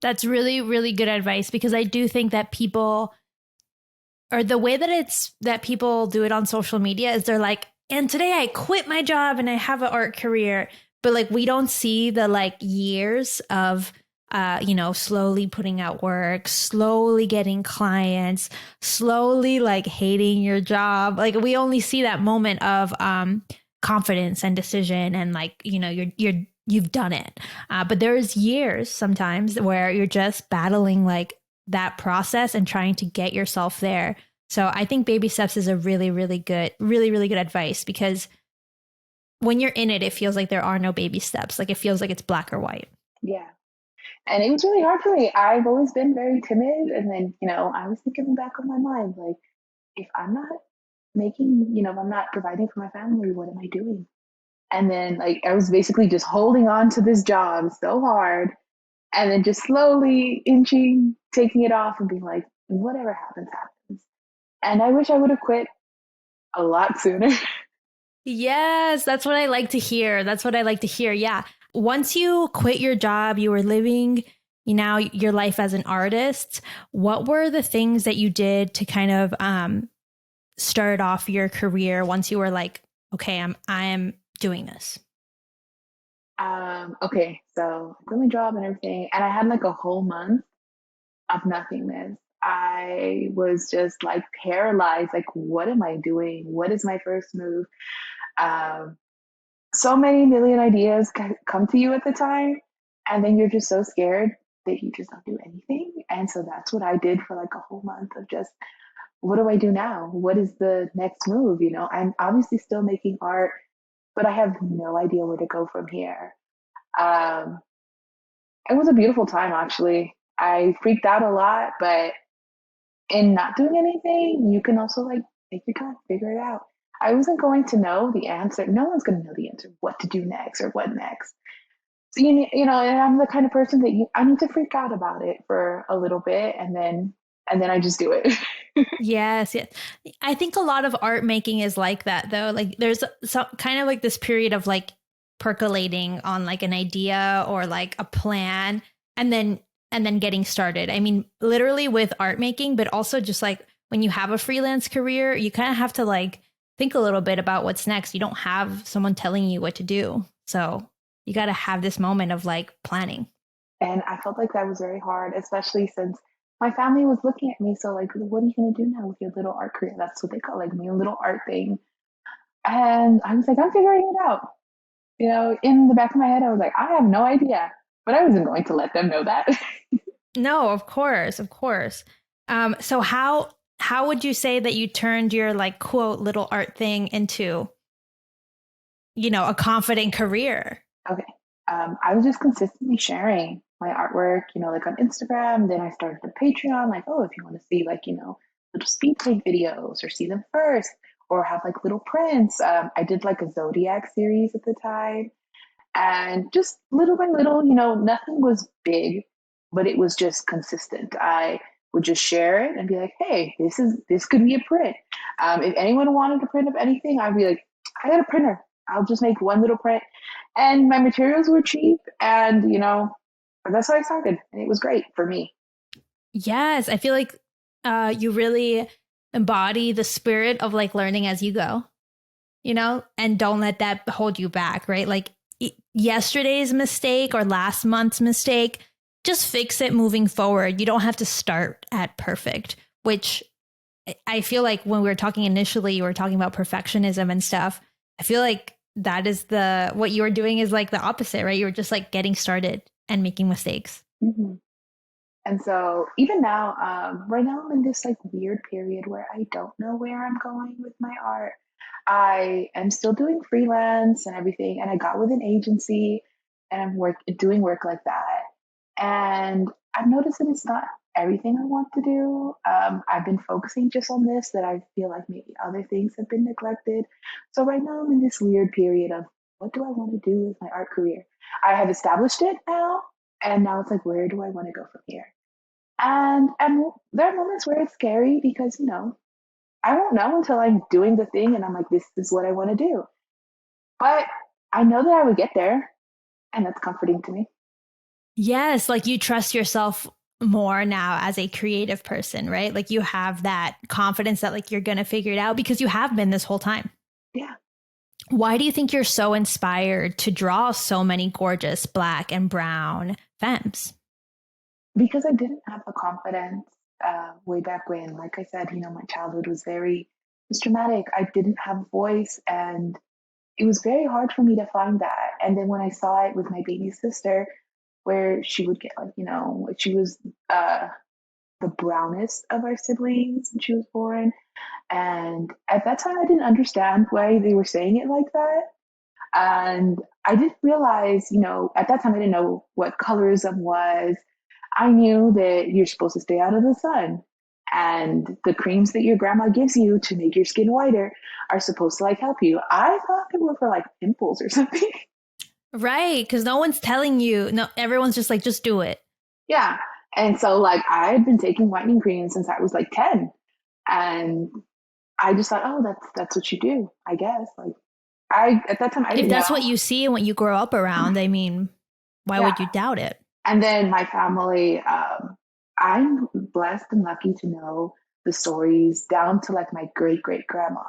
That's really, really good advice, because I do think that people, or the way that people do it on social media is they're like, and today I quit my job and I have an art career. But like, we don't see the like years of, slowly putting out work, slowly getting clients, slowly like hating your job. Like we only see that moment of confidence and decision and like, you've done it. But there's years sometimes where you're just battling like that process and trying to get yourself there. So I think baby steps is a really, really good, really, really good advice, because when you're in it, it feels like there are no baby steps. Like it feels like it's black or white. Yeah. And it was really hard for me. I've always been very timid. And then, I was thinking back on my mind, like, if I'm not making, if I'm not providing for my family, what am I doing? And then like I was basically just holding on to this job so hard and then just slowly inching, taking it off and being like, whatever happens, happens. And I wish I would have quit a lot sooner. Yes, that's what I like to hear. That's what I like to hear. Yeah. Once you quit your job, you were living, your life as an artist. What were the things that you did to kind of start off your career once you were like, okay, I am doing this? Okay, so I quit my job and everything, and I had like a whole month of nothingness. I was just like paralyzed. Like, what am I doing? What is my first move? Um, so many million ideas come to you at the time, and then you're just so scared that you just don't do anything. And so that's what I did for like a whole month of just, what do I do now? What is the next move? I'm obviously still making art, but I have no idea where to go from here. Um, it was a beautiful time, actually. I freaked out a lot, but in not doing anything, you can also like take your time, figure it out. I wasn't going to know the answer. No one's going to know the answer, what to do next or what next. So and I'm the kind of person that I need to freak out about it for a little bit, and then I just do it. Yes, yes. I think a lot of art making is like that though. Like there's some kind of like this period of like percolating on like an idea or like a plan and then getting started. I mean, literally with art making, but also just like when you have a freelance career, you kind of have to like think a little bit about what's next. You don't have someone telling you what to do. So you got to have this moment of like planning. And I felt like that was very hard, especially since my family was looking at me. So, like, what are you going to do now with your little art career? That's what they call like my little art thing. And I was like, I'm figuring it out. In the back of my head, I was like, I have no idea, but I wasn't going to let them know that. No, of course, of course. So how would you say that you turned your like quote little art thing into, a confident career? Okay. I was just consistently sharing my artwork, like on Instagram. Then I started a Patreon, like, oh, if you want to see like, little speed paint videos or see them first or have like little prints. I did like a Zodiac series at the time. And just little by little, nothing was big, but it was just consistent. I would just share it and be like, hey, this could be a print. If anyone wanted a print of anything, I'd be like, I got a printer. I'll just make one little print. And my materials were cheap, and that's how I started. And it was great for me. Yes, I feel like you really embody the spirit of like learning as you go, and don't let that hold you back, right? Like yesterday's mistake or last month's mistake, just fix it moving forward. You don't have to start at perfect, which I feel like when we were talking initially, you were talking about perfectionism and stuff. I feel like that is what you were doing is like the opposite, right? You were just like getting started and making mistakes. Mm-hmm. And so even now, right now I'm in this like weird period where I don't know where I'm going with my art. I am still doing freelance and everything, and I got with an agency, and I'm doing work like that. And I've noticed that it's not everything I want to do. I've been focusing just on this, that I feel like maybe other things have been neglected. So right now I'm in this weird period of, what do I want to do with my art career? I have established it now, and now it's like, where do I want to go from here? And there are moments where it's scary because I won't know until I'm doing the thing and I'm like, this is what I want to do. But I know that I would get there, and that's comforting to me. Yes, like you trust yourself more now as a creative person, right? Like you have that confidence that like you're going to figure it out because you have been this whole time. Yeah. Why do you think you're so inspired to draw so many gorgeous black and brown femmes? Because I didn't have the confidence way back when. Like I said, my childhood was very dramatic. I didn't have a voice, and it was very hard for me to find that. And then when I saw it with my baby sister, where she would get like, she was the brownest of our siblings when she was born. And at that time, I didn't understand why they were saying it like that. And I didn't realize, at that time, I didn't know what colorism was. I knew that you're supposed to stay out of the sun. And the creams that your grandma gives you to make your skin whiter are supposed to like help you. I thought they were for like pimples or something. Right, because no one's telling you. No, everyone's just like, just do it. Yeah. And so like I had been taking whitening cream since I was like 10. And I just thought, oh, that's what you do, I guess. Like I at that time I If didn't know. that's what you see and what you grow up around, I mean, why Yeah. would you doubt it? And then my family, I'm blessed and lucky to know the stories down to like my great great grandma.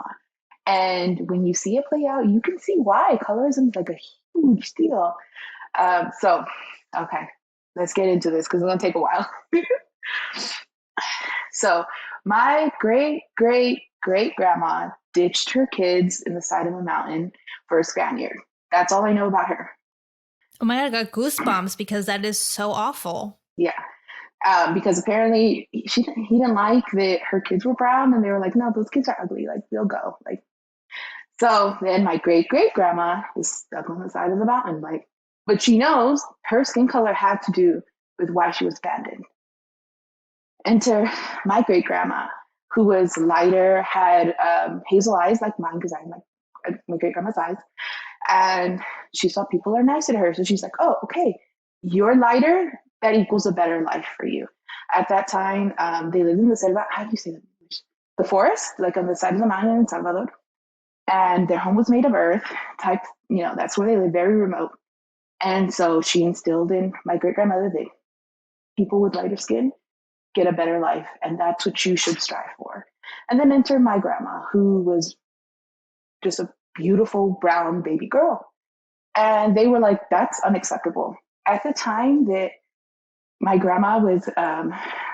And when you see it play out, you can see why colorism is like a huge deal. So, okay, let's get into this because it's gonna take a while. So, my great great great grandma ditched her kids in the side of a mountain for a Spaniard. That's all I know about her. Oh my God, I got goosebumps because that is so awful. Yeah. Because apparently he didn't like that her kids were brown, and they were like, no, those kids are ugly. Like, we'll go. Like, so then my great great grandma is stuck on the side of the mountain. Like, but she knows her skin color had to do with why she was abandoned. Enter my great grandma, who was lighter, had hazel eyes like mine, because I have my great grandma's eyes, and she saw people are nice to her. So she's like, oh, okay, you're lighter. That equals a better life for you. At that time, they lived in the selva. How do you say that in English? The forest, like on the side of the mountain in Salvador. And their home was made of earth type, that's where they live, very remote. And so she instilled in my great grandmother that people with lighter skin get a better life. And that's what you should strive for. And then enter my grandma, who was just a beautiful brown baby girl. And they were like, that's unacceptable. At the time that my grandma was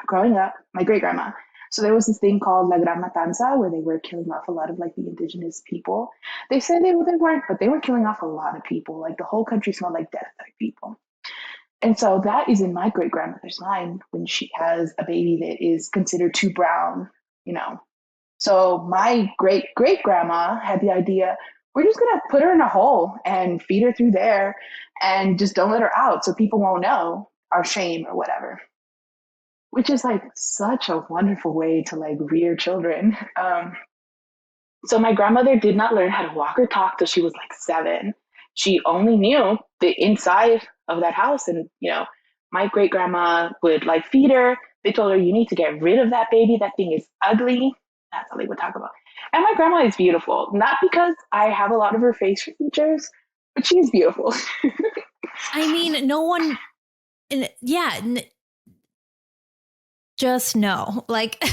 growing up, my great grandma, so there was this thing called La Gran Matanza where they were killing off a lot of like the indigenous people. They said they weren't, but they were killing off a lot of people. Like the whole country smelled like death type people. And so that is in my great grandmother's mind when she has a baby that is considered too brown, you know. So my great great grandma had the idea, we're just gonna put her in a hole and feed her through there and just don't let her out so people won't know our shame or whatever. Which is like such a wonderful way to like rear children. So my grandmother did not learn how to walk or talk till she was like 7. She only knew the inside of that house, and my great grandma would like feed her. They told her, you need to get rid of that baby. That thing is ugly. That's all they would talk about. And my grandma is beautiful, not because I have a lot of her facial features, but she's beautiful. I mean, no one, yeah, just no. Like,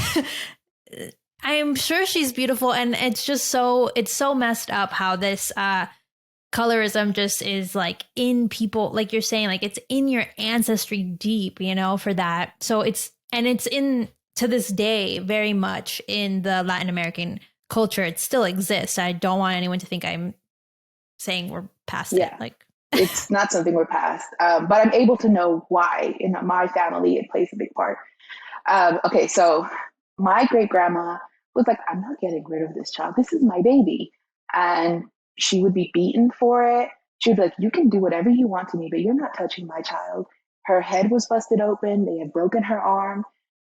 I'm sure she's beautiful, and it's so messed up how this colorism just is like in people, like you're saying, like it's in your ancestry deep, for that. So it's in to this day very much in the Latin American culture. It still exists. I don't want anyone to think I'm saying we're past it. Like it's not something we're past, but I'm able to know why in my family it plays a big part. Okay, so my great grandma was like, I'm not getting rid of this child. This is my baby. And she would be beaten for it. She would be like, you can do whatever you want to me, but you're not touching my child. Her head was busted open. They had broken her arm.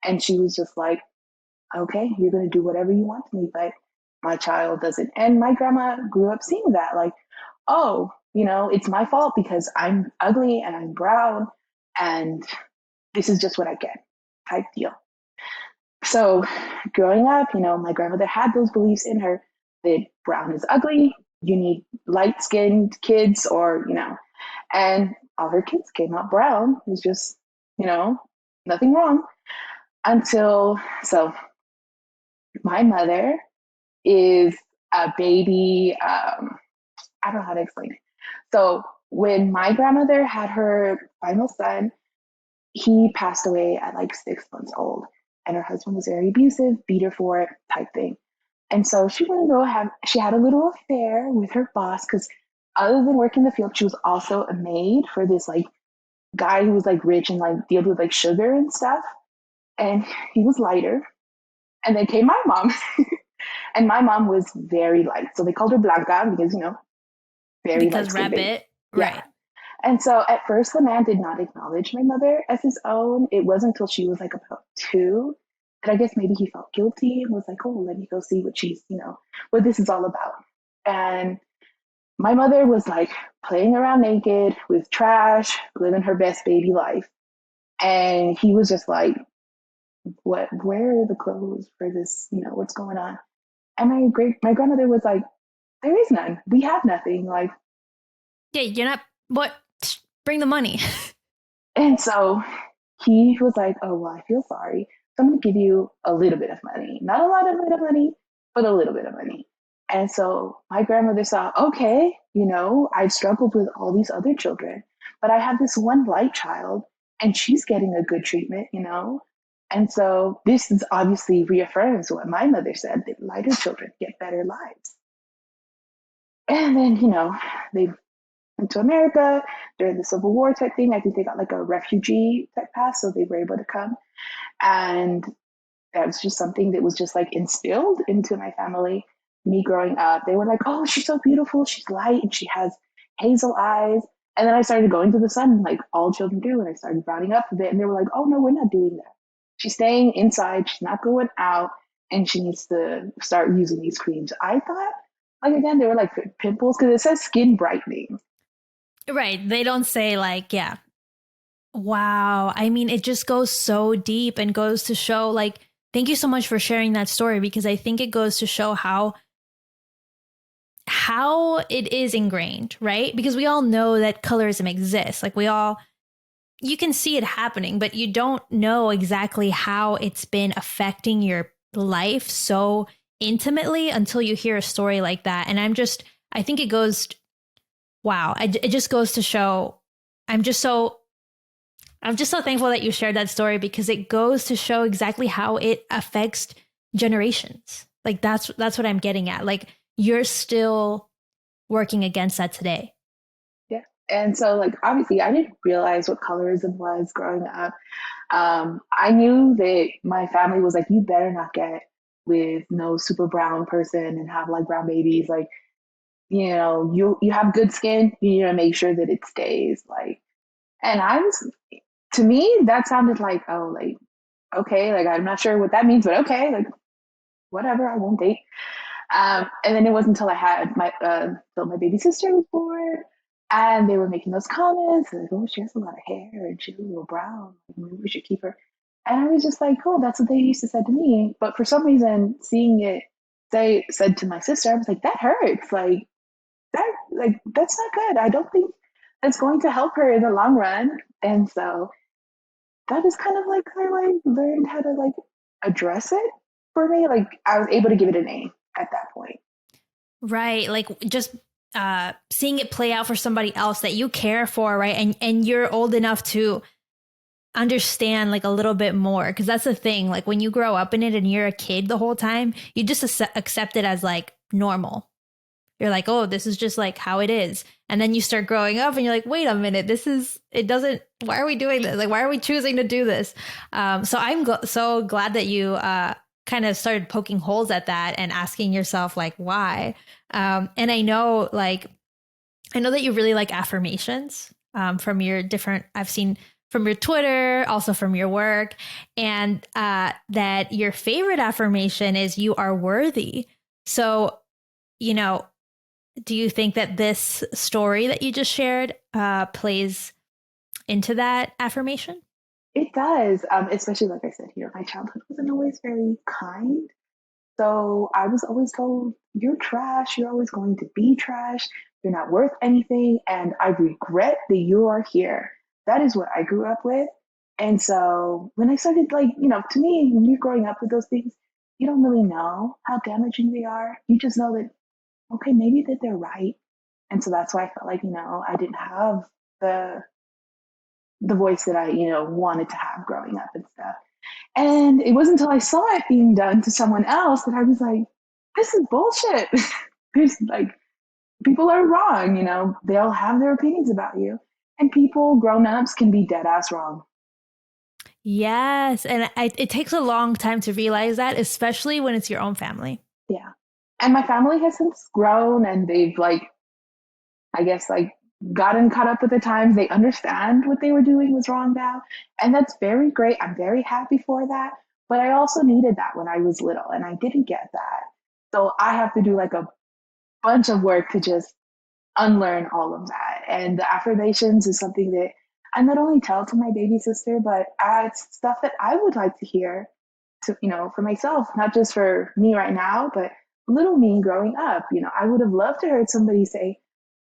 And she was just like, okay, you're going to do whatever you want to me, but my child doesn't. And my grandma grew up seeing that, like, oh, it's my fault because I'm ugly and I'm brown and this is just what I get type deal. So growing up, my grandmother had those beliefs in her that brown is ugly, you need light skinned kids, or, and all her kids came out brown. It was just, nothing wrong so my mother is a baby. I don't know how to explain it. So when my grandmother had her final son, he passed away at like 6 months old, and her husband was very abusive, beat her for it type thing. And so she she had a little affair with her boss, because other than working the field, she was also a maid for this like guy who was like rich and like dealt with like sugar and stuff. And he was lighter. And then came my mom. And my mom was very light. So they called her Blanca because, very light. Because rabbit. Yeah. Right. And so at first the man did not acknowledge my mother as his own. It wasn't until she was like about 2 And I guess maybe he felt guilty and was like, oh, let me go see what what this is all about. And my mother was like playing around naked with trash, living her best baby life. And he was just like, where are the clothes for this? What's going on? And my grandmother was like, there is none. We have nothing. Like, Yeah, you're not, what? Bring the money. and so he was like, oh, well, I feel sorry. So I'm going to give you a little bit of money. Not a lot of bit of money, but a little bit of money. And so my grandmother saw, okay, I've struggled with all these other children, but I have this one light child and she's getting a good treatment. And so this is obviously reaffirms what my mother said, that lighter children get better lives. And then, they went to America during the Civil War type thing. I think they got like a refugee type pass, so they were able to come. And that was just something that was just like instilled into my family. Me growing up, they were like, oh, she's so beautiful. She's light and she has hazel eyes. And then I started going to the sun like all children do. And I started browning up a bit. And they were like, oh, no, we're not doing that. She's staying inside. She's not going out. And she needs to start using these creams. I thought, like, again, they were like pimples because it says skin brightening. Right. They don't say like, yeah. Wow. I mean, it just goes so deep and goes to show like, thank you so much for sharing that story, because I think it goes to show how it is ingrained, right? Because we all know that colorism exists. Like you can see it happening, but you don't know exactly how it's been affecting your life so intimately until you hear a story like that. And I think it goes, wow, it just goes to show, I'm just so thankful that you shared that story, because it goes to show exactly how it affects generations. Like that's what I'm getting at. Like you're still working against that today. Yeah. And so like obviously I didn't realize what colorism was growing up. I knew that my family was like, you better not get with no super brown person and have like brown babies. Like, you have good skin, you need to make sure that it stays like, and to me, that sounded like, oh, like, okay, like, I'm not sure what that means, but okay, like, whatever, I won't date. And then it wasn't until I had till my baby sister was born, and they were making those comments, like, oh, she has a lot of hair, and she's a little brown, maybe we should keep her. And I was just like, cool, that's what they used to say to me. But for some reason, seeing it said to my sister, I was like, that hurts. That's not good. I don't think that's going to help her in the long run. And so that is kind of like how I learned how to like address it for me. Like I was able to give it a name at that point. Right. Like just seeing it play out for somebody else that you care for, right? And you're old enough to understand like a little bit more, because that's the thing. Like when you grow up in it and you're a kid the whole time, you just accept it as like normal. You're like, oh, this is just like how it is. And then you start growing up and you're like, wait a minute, why are we doing this? Like, why are we choosing to do this? So I'm so glad that you kind of started poking holes at that and asking yourself like, why? And I know that you really like affirmations from your I've seen from your Twitter, also from your work, and that your favorite affirmation is you are worthy. So, do you think that this story that you just shared plays into that affirmation? It does, especially like I said here, my childhood wasn't always very kind. So I was always told, you're trash. You're always going to be trash. You're not worth anything. And I regret that you are here. That is what I grew up with. And so when I started, to me, when you're growing up with those things, you don't really know how damaging they are. You just know that, okay, maybe that they're right. And so that's why I felt like, I didn't have the voice that I, wanted to have growing up and stuff. And it wasn't until I saw it being done to someone else that I was like, this is bullshit. There's like, people are wrong, they'll have their opinions about you. And people, grown ups, can be dead ass wrong. Yes. And it takes a long time to realize that, especially when it's your own family. Yeah. And my family has since grown and they've I guess gotten caught up with the times. They understand what they were doing was wrong now. And that's very great. I'm very happy for that. But I also needed that when I was little and I didn't get that. So I have to do like a bunch of work to just unlearn all of that. And the affirmations is something that I not only tell to my baby sister, but it's stuff that I would like to hear to, for myself, not just for me right now, but little me growing up. I would have loved to heard somebody say,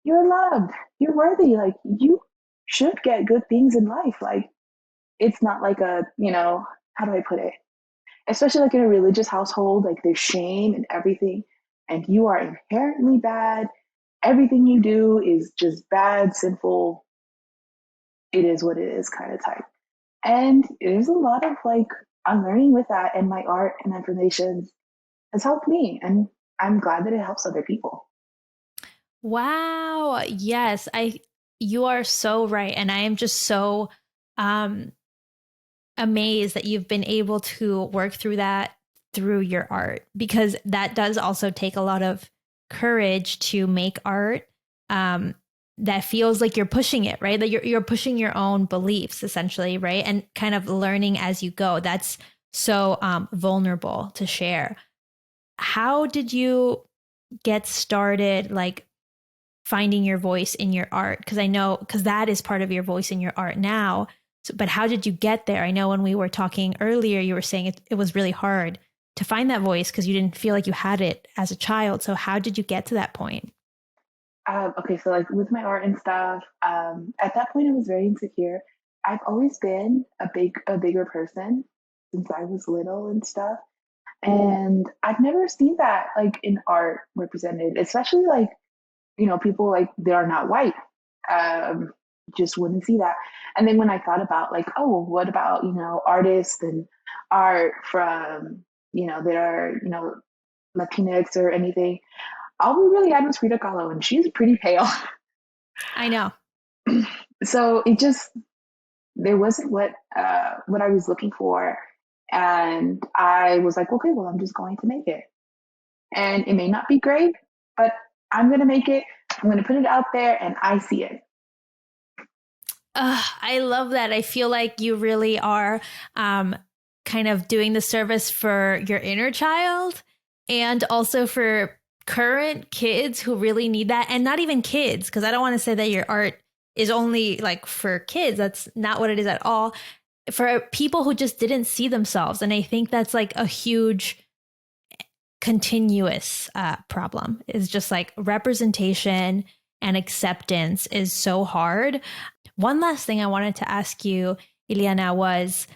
"You're loved, you're worthy, like you should get good things in life." Like it's not like how do I put it? Especially like in a religious household, like there's shame and everything, and you are inherently bad. Everything you do is just bad, sinful. It is what it is kind of type. And there's a lot of like unlearning with that, and my art and information has helped me, and I'm glad that it helps other people. Wow. Yes, you are so right. And I am just so um amazed that you've been able to work through that through your art, because that does also take a lot of courage to make art um that feels like you're pushing it, right? That you're pushing your own beliefs essentially, right? And kind of learning as you go. That's so vulnerable to share. How did you get started, like finding your voice in your art? Because I know, because that is part of your voice in your art now. So, but how did you get there? I know when we were talking earlier, you were saying it was really hard to find that voice because you didn't feel like you had it as a child. So how did you get to that point? Okay, so like with my art and stuff, at that point I was very insecure. I've always been a bigger person since I was little and stuff. And I've never seen that like in art represented, especially like, people like that are not white. Um, just wouldn't see that. And then when I thought about like, oh, well, what about, artists and art from, that are, Latinx or anything, all we really had was Frida Kahlo, and she's pretty pale. I know. So it just there wasn't what I was looking for, and I was like, okay, well, I'm just going to make it, and it may not be great, but I'm gonna make it. I'm gonna put it out there, and I see it. I love that. I feel like you really are um, kind of doing the service for your inner child and also for current kids who really need that. And not even kids, because I don't want to say that your art is only like for kids. That's not what it is at all. For people who just didn't see themselves. And I think that's like a huge continuous problem, is just like representation and acceptance is so hard. One last thing I wanted to ask you, Iliana, was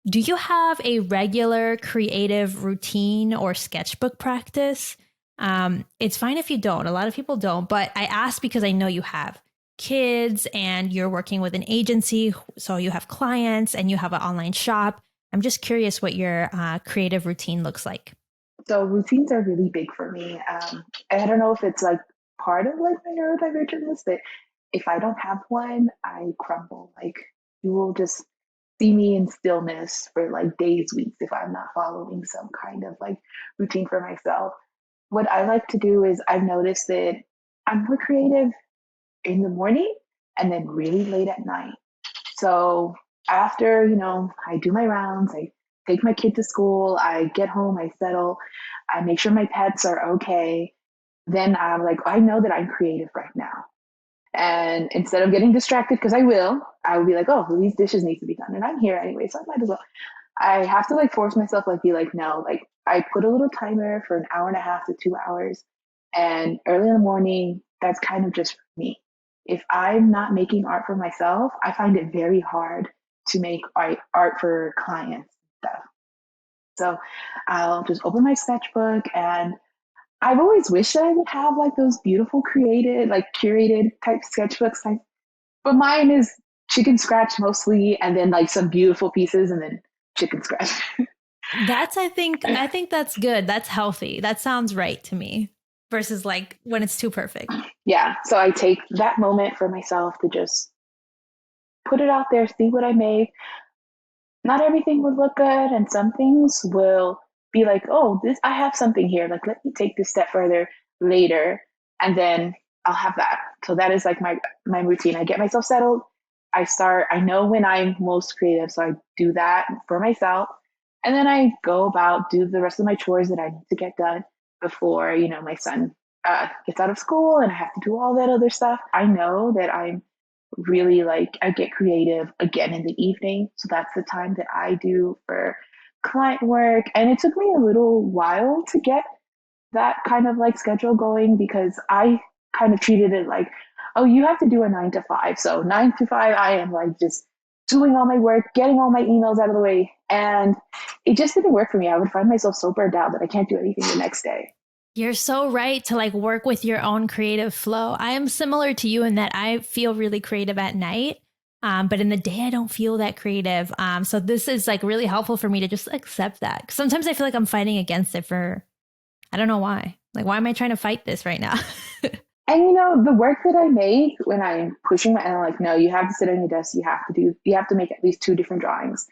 do you have a regular creative routine or sketchbook practice? It's fine if you don't. A lot of people don't, but I ask because I know you have kids and you're working with an agency. So you have clients and you have an online shop. I'm just curious what your creative routine looks like. So routines are really big for me. I don't know if it's like part of like my neurodivergentness, but if I don't have one, I crumble. Like you will just see me in stillness for like days, weeks if I'm not following some kind of like routine for myself. What I like to do is I've noticed that I'm more creative in the morning and then really late at night. So after, I do my rounds, I take my kid to school, I get home, I settle, I make sure my pets are okay. Then I'm like, I know that I'm creative right now. And instead of getting distracted, because I will be like, oh, well, these dishes need to be done. And I'm here anyway, so I might as well. I have to like force myself, like be like, no, like I put a little timer for an hour and a half to 2 hours. And early in the morning, that's kind of just for me. If I'm not making art for myself, I find it very hard to make art for clients and stuff. So I'll just open my sketchbook, and I've always wished that I would have like those beautiful created, like curated type sketchbooks. Like, but mine is chicken scratch mostly, and then like some beautiful pieces, and then chicken scratch. That's, I think that's good. That's healthy. That sounds right to me versus like when it's too perfect. Yeah. So I take that moment for myself to just put it out there, see what I make. Not everything would look good, and some things will be like, oh, this I have something here. Like, let me take this step further later, and then I'll have that. So that is like my routine. I get myself settled. I know when I'm most creative, so I do that for myself. And then I go about, do the rest of my chores that I need to get done before, my son gets out of school and I have to do all that other stuff. I know that I'm really like, I get creative again in the evening. So that's the time that I do for client work. And it took me a little while to get that kind of like schedule going because I kind of treated it like, oh, you have to do a 9 to 5. So 9 to 5, I am like just doing all my work, getting all my emails out of the way. And it just didn't work for me. I would find myself so burned out that I can't do anything the next day. You're so right to like work with your own creative flow. I am similar to you in that I feel really creative at night. But in the day, I don't feel that creative. So this is like really helpful for me to just accept that. Sometimes I feel like I'm fighting against it I don't know why. Like, why am I trying to fight this right now? And the work that I make when I'm pushing and I'm like, no, you have to sit on your desk. You have to make at least 2 different drawings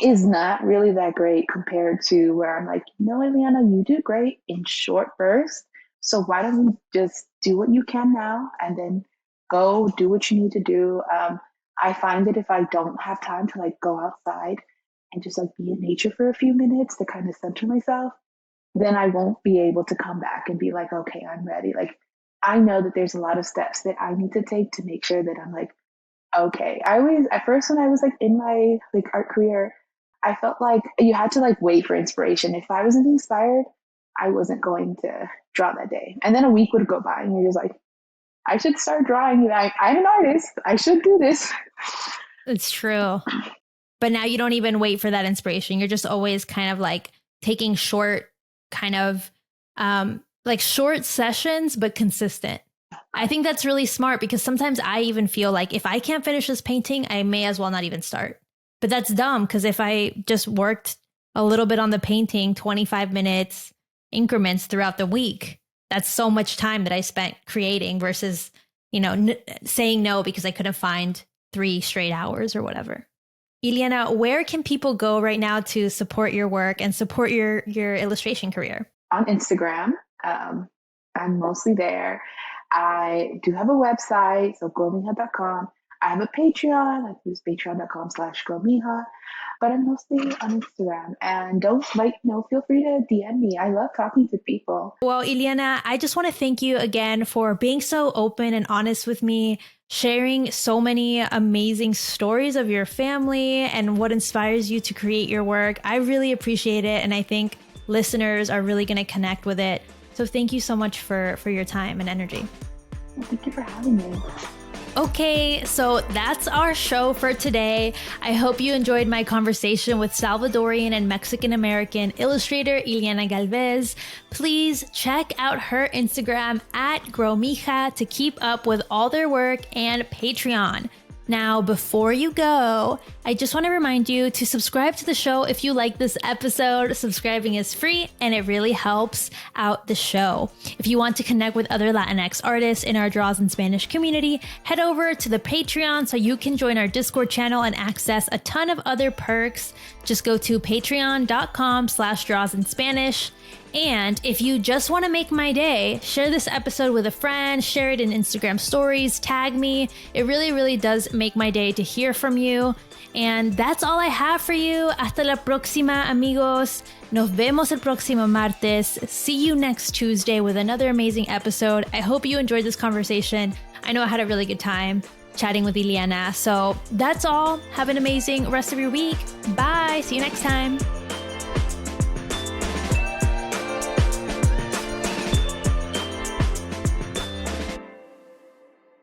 is not really that great compared to where I'm like, Iliana, you do great in short bursts. So why don't you just do what you can now and then go do what you need to do. I find that if I don't have time to like go outside and just like be in nature for a few minutes to kind of center myself, then I won't be able to come back and be like, okay, I'm ready. Like, I know that there's a lot of steps that I need to take to make sure that I'm like, okay. At first when I was like in my like art career, I felt like you had to like wait for inspiration. If I wasn't inspired, I wasn't going to draw that day. And then a week would go by and you're just like, I should start drawing. I'm an artist. I should do this. It's true. But now you don't even wait for that inspiration. You're just always kind of like taking short kind of like short sessions, but consistent. I think that's really smart because sometimes I even feel like if I can't finish this painting, I may as well not even start. But that's dumb because if I just worked a little bit on the painting, 25 minutes increments throughout the week, that's so much time that I spent creating versus, saying no because I couldn't find 3 straight hours or whatever. Iliana, where can people go right now to support your work and support your illustration career? On Instagram. I'm mostly there. I do have a website, so growmiha.com. I have a Patreon. I use patreon.com/growmiha. But I'm mostly on Instagram. And feel free to DM me. I love talking to people. Well, Iliana, I just want to thank you again for being so open and honest with me, sharing so many amazing stories of your family and what inspires you to create your work. I really appreciate it. And I think listeners are really going to connect with it. So thank you so much for your time and energy. Thank you for having me. Okay, so that's our show for today. I hope you enjoyed my conversation with Salvadorian and Mexican American illustrator Iliana Galvez. Please check out her Instagram @growmiha to keep up with all their work and Patreon. Now, before you go, I just want to remind you to subscribe to the show if you like this episode. Subscribing is free and it really helps out the show. If you want to connect with other Latinx artists in our Draws in Spanish community, head over to the Patreon so you can join our Discord channel and access a ton of other perks. Just go to patreon.com/drawsinspanish. And if you just want to make my day, share this episode with a friend, share it in Instagram stories, tag me. It really, really does make my day to hear from you. And that's all I have for you. Hasta la próxima, amigos. Nos vemos el próximo martes. See you next Tuesday with another amazing episode. I hope you enjoyed this conversation. I know I had a really good time chatting with Iliana. So that's all. Have an amazing rest of your week. Bye. See you next time.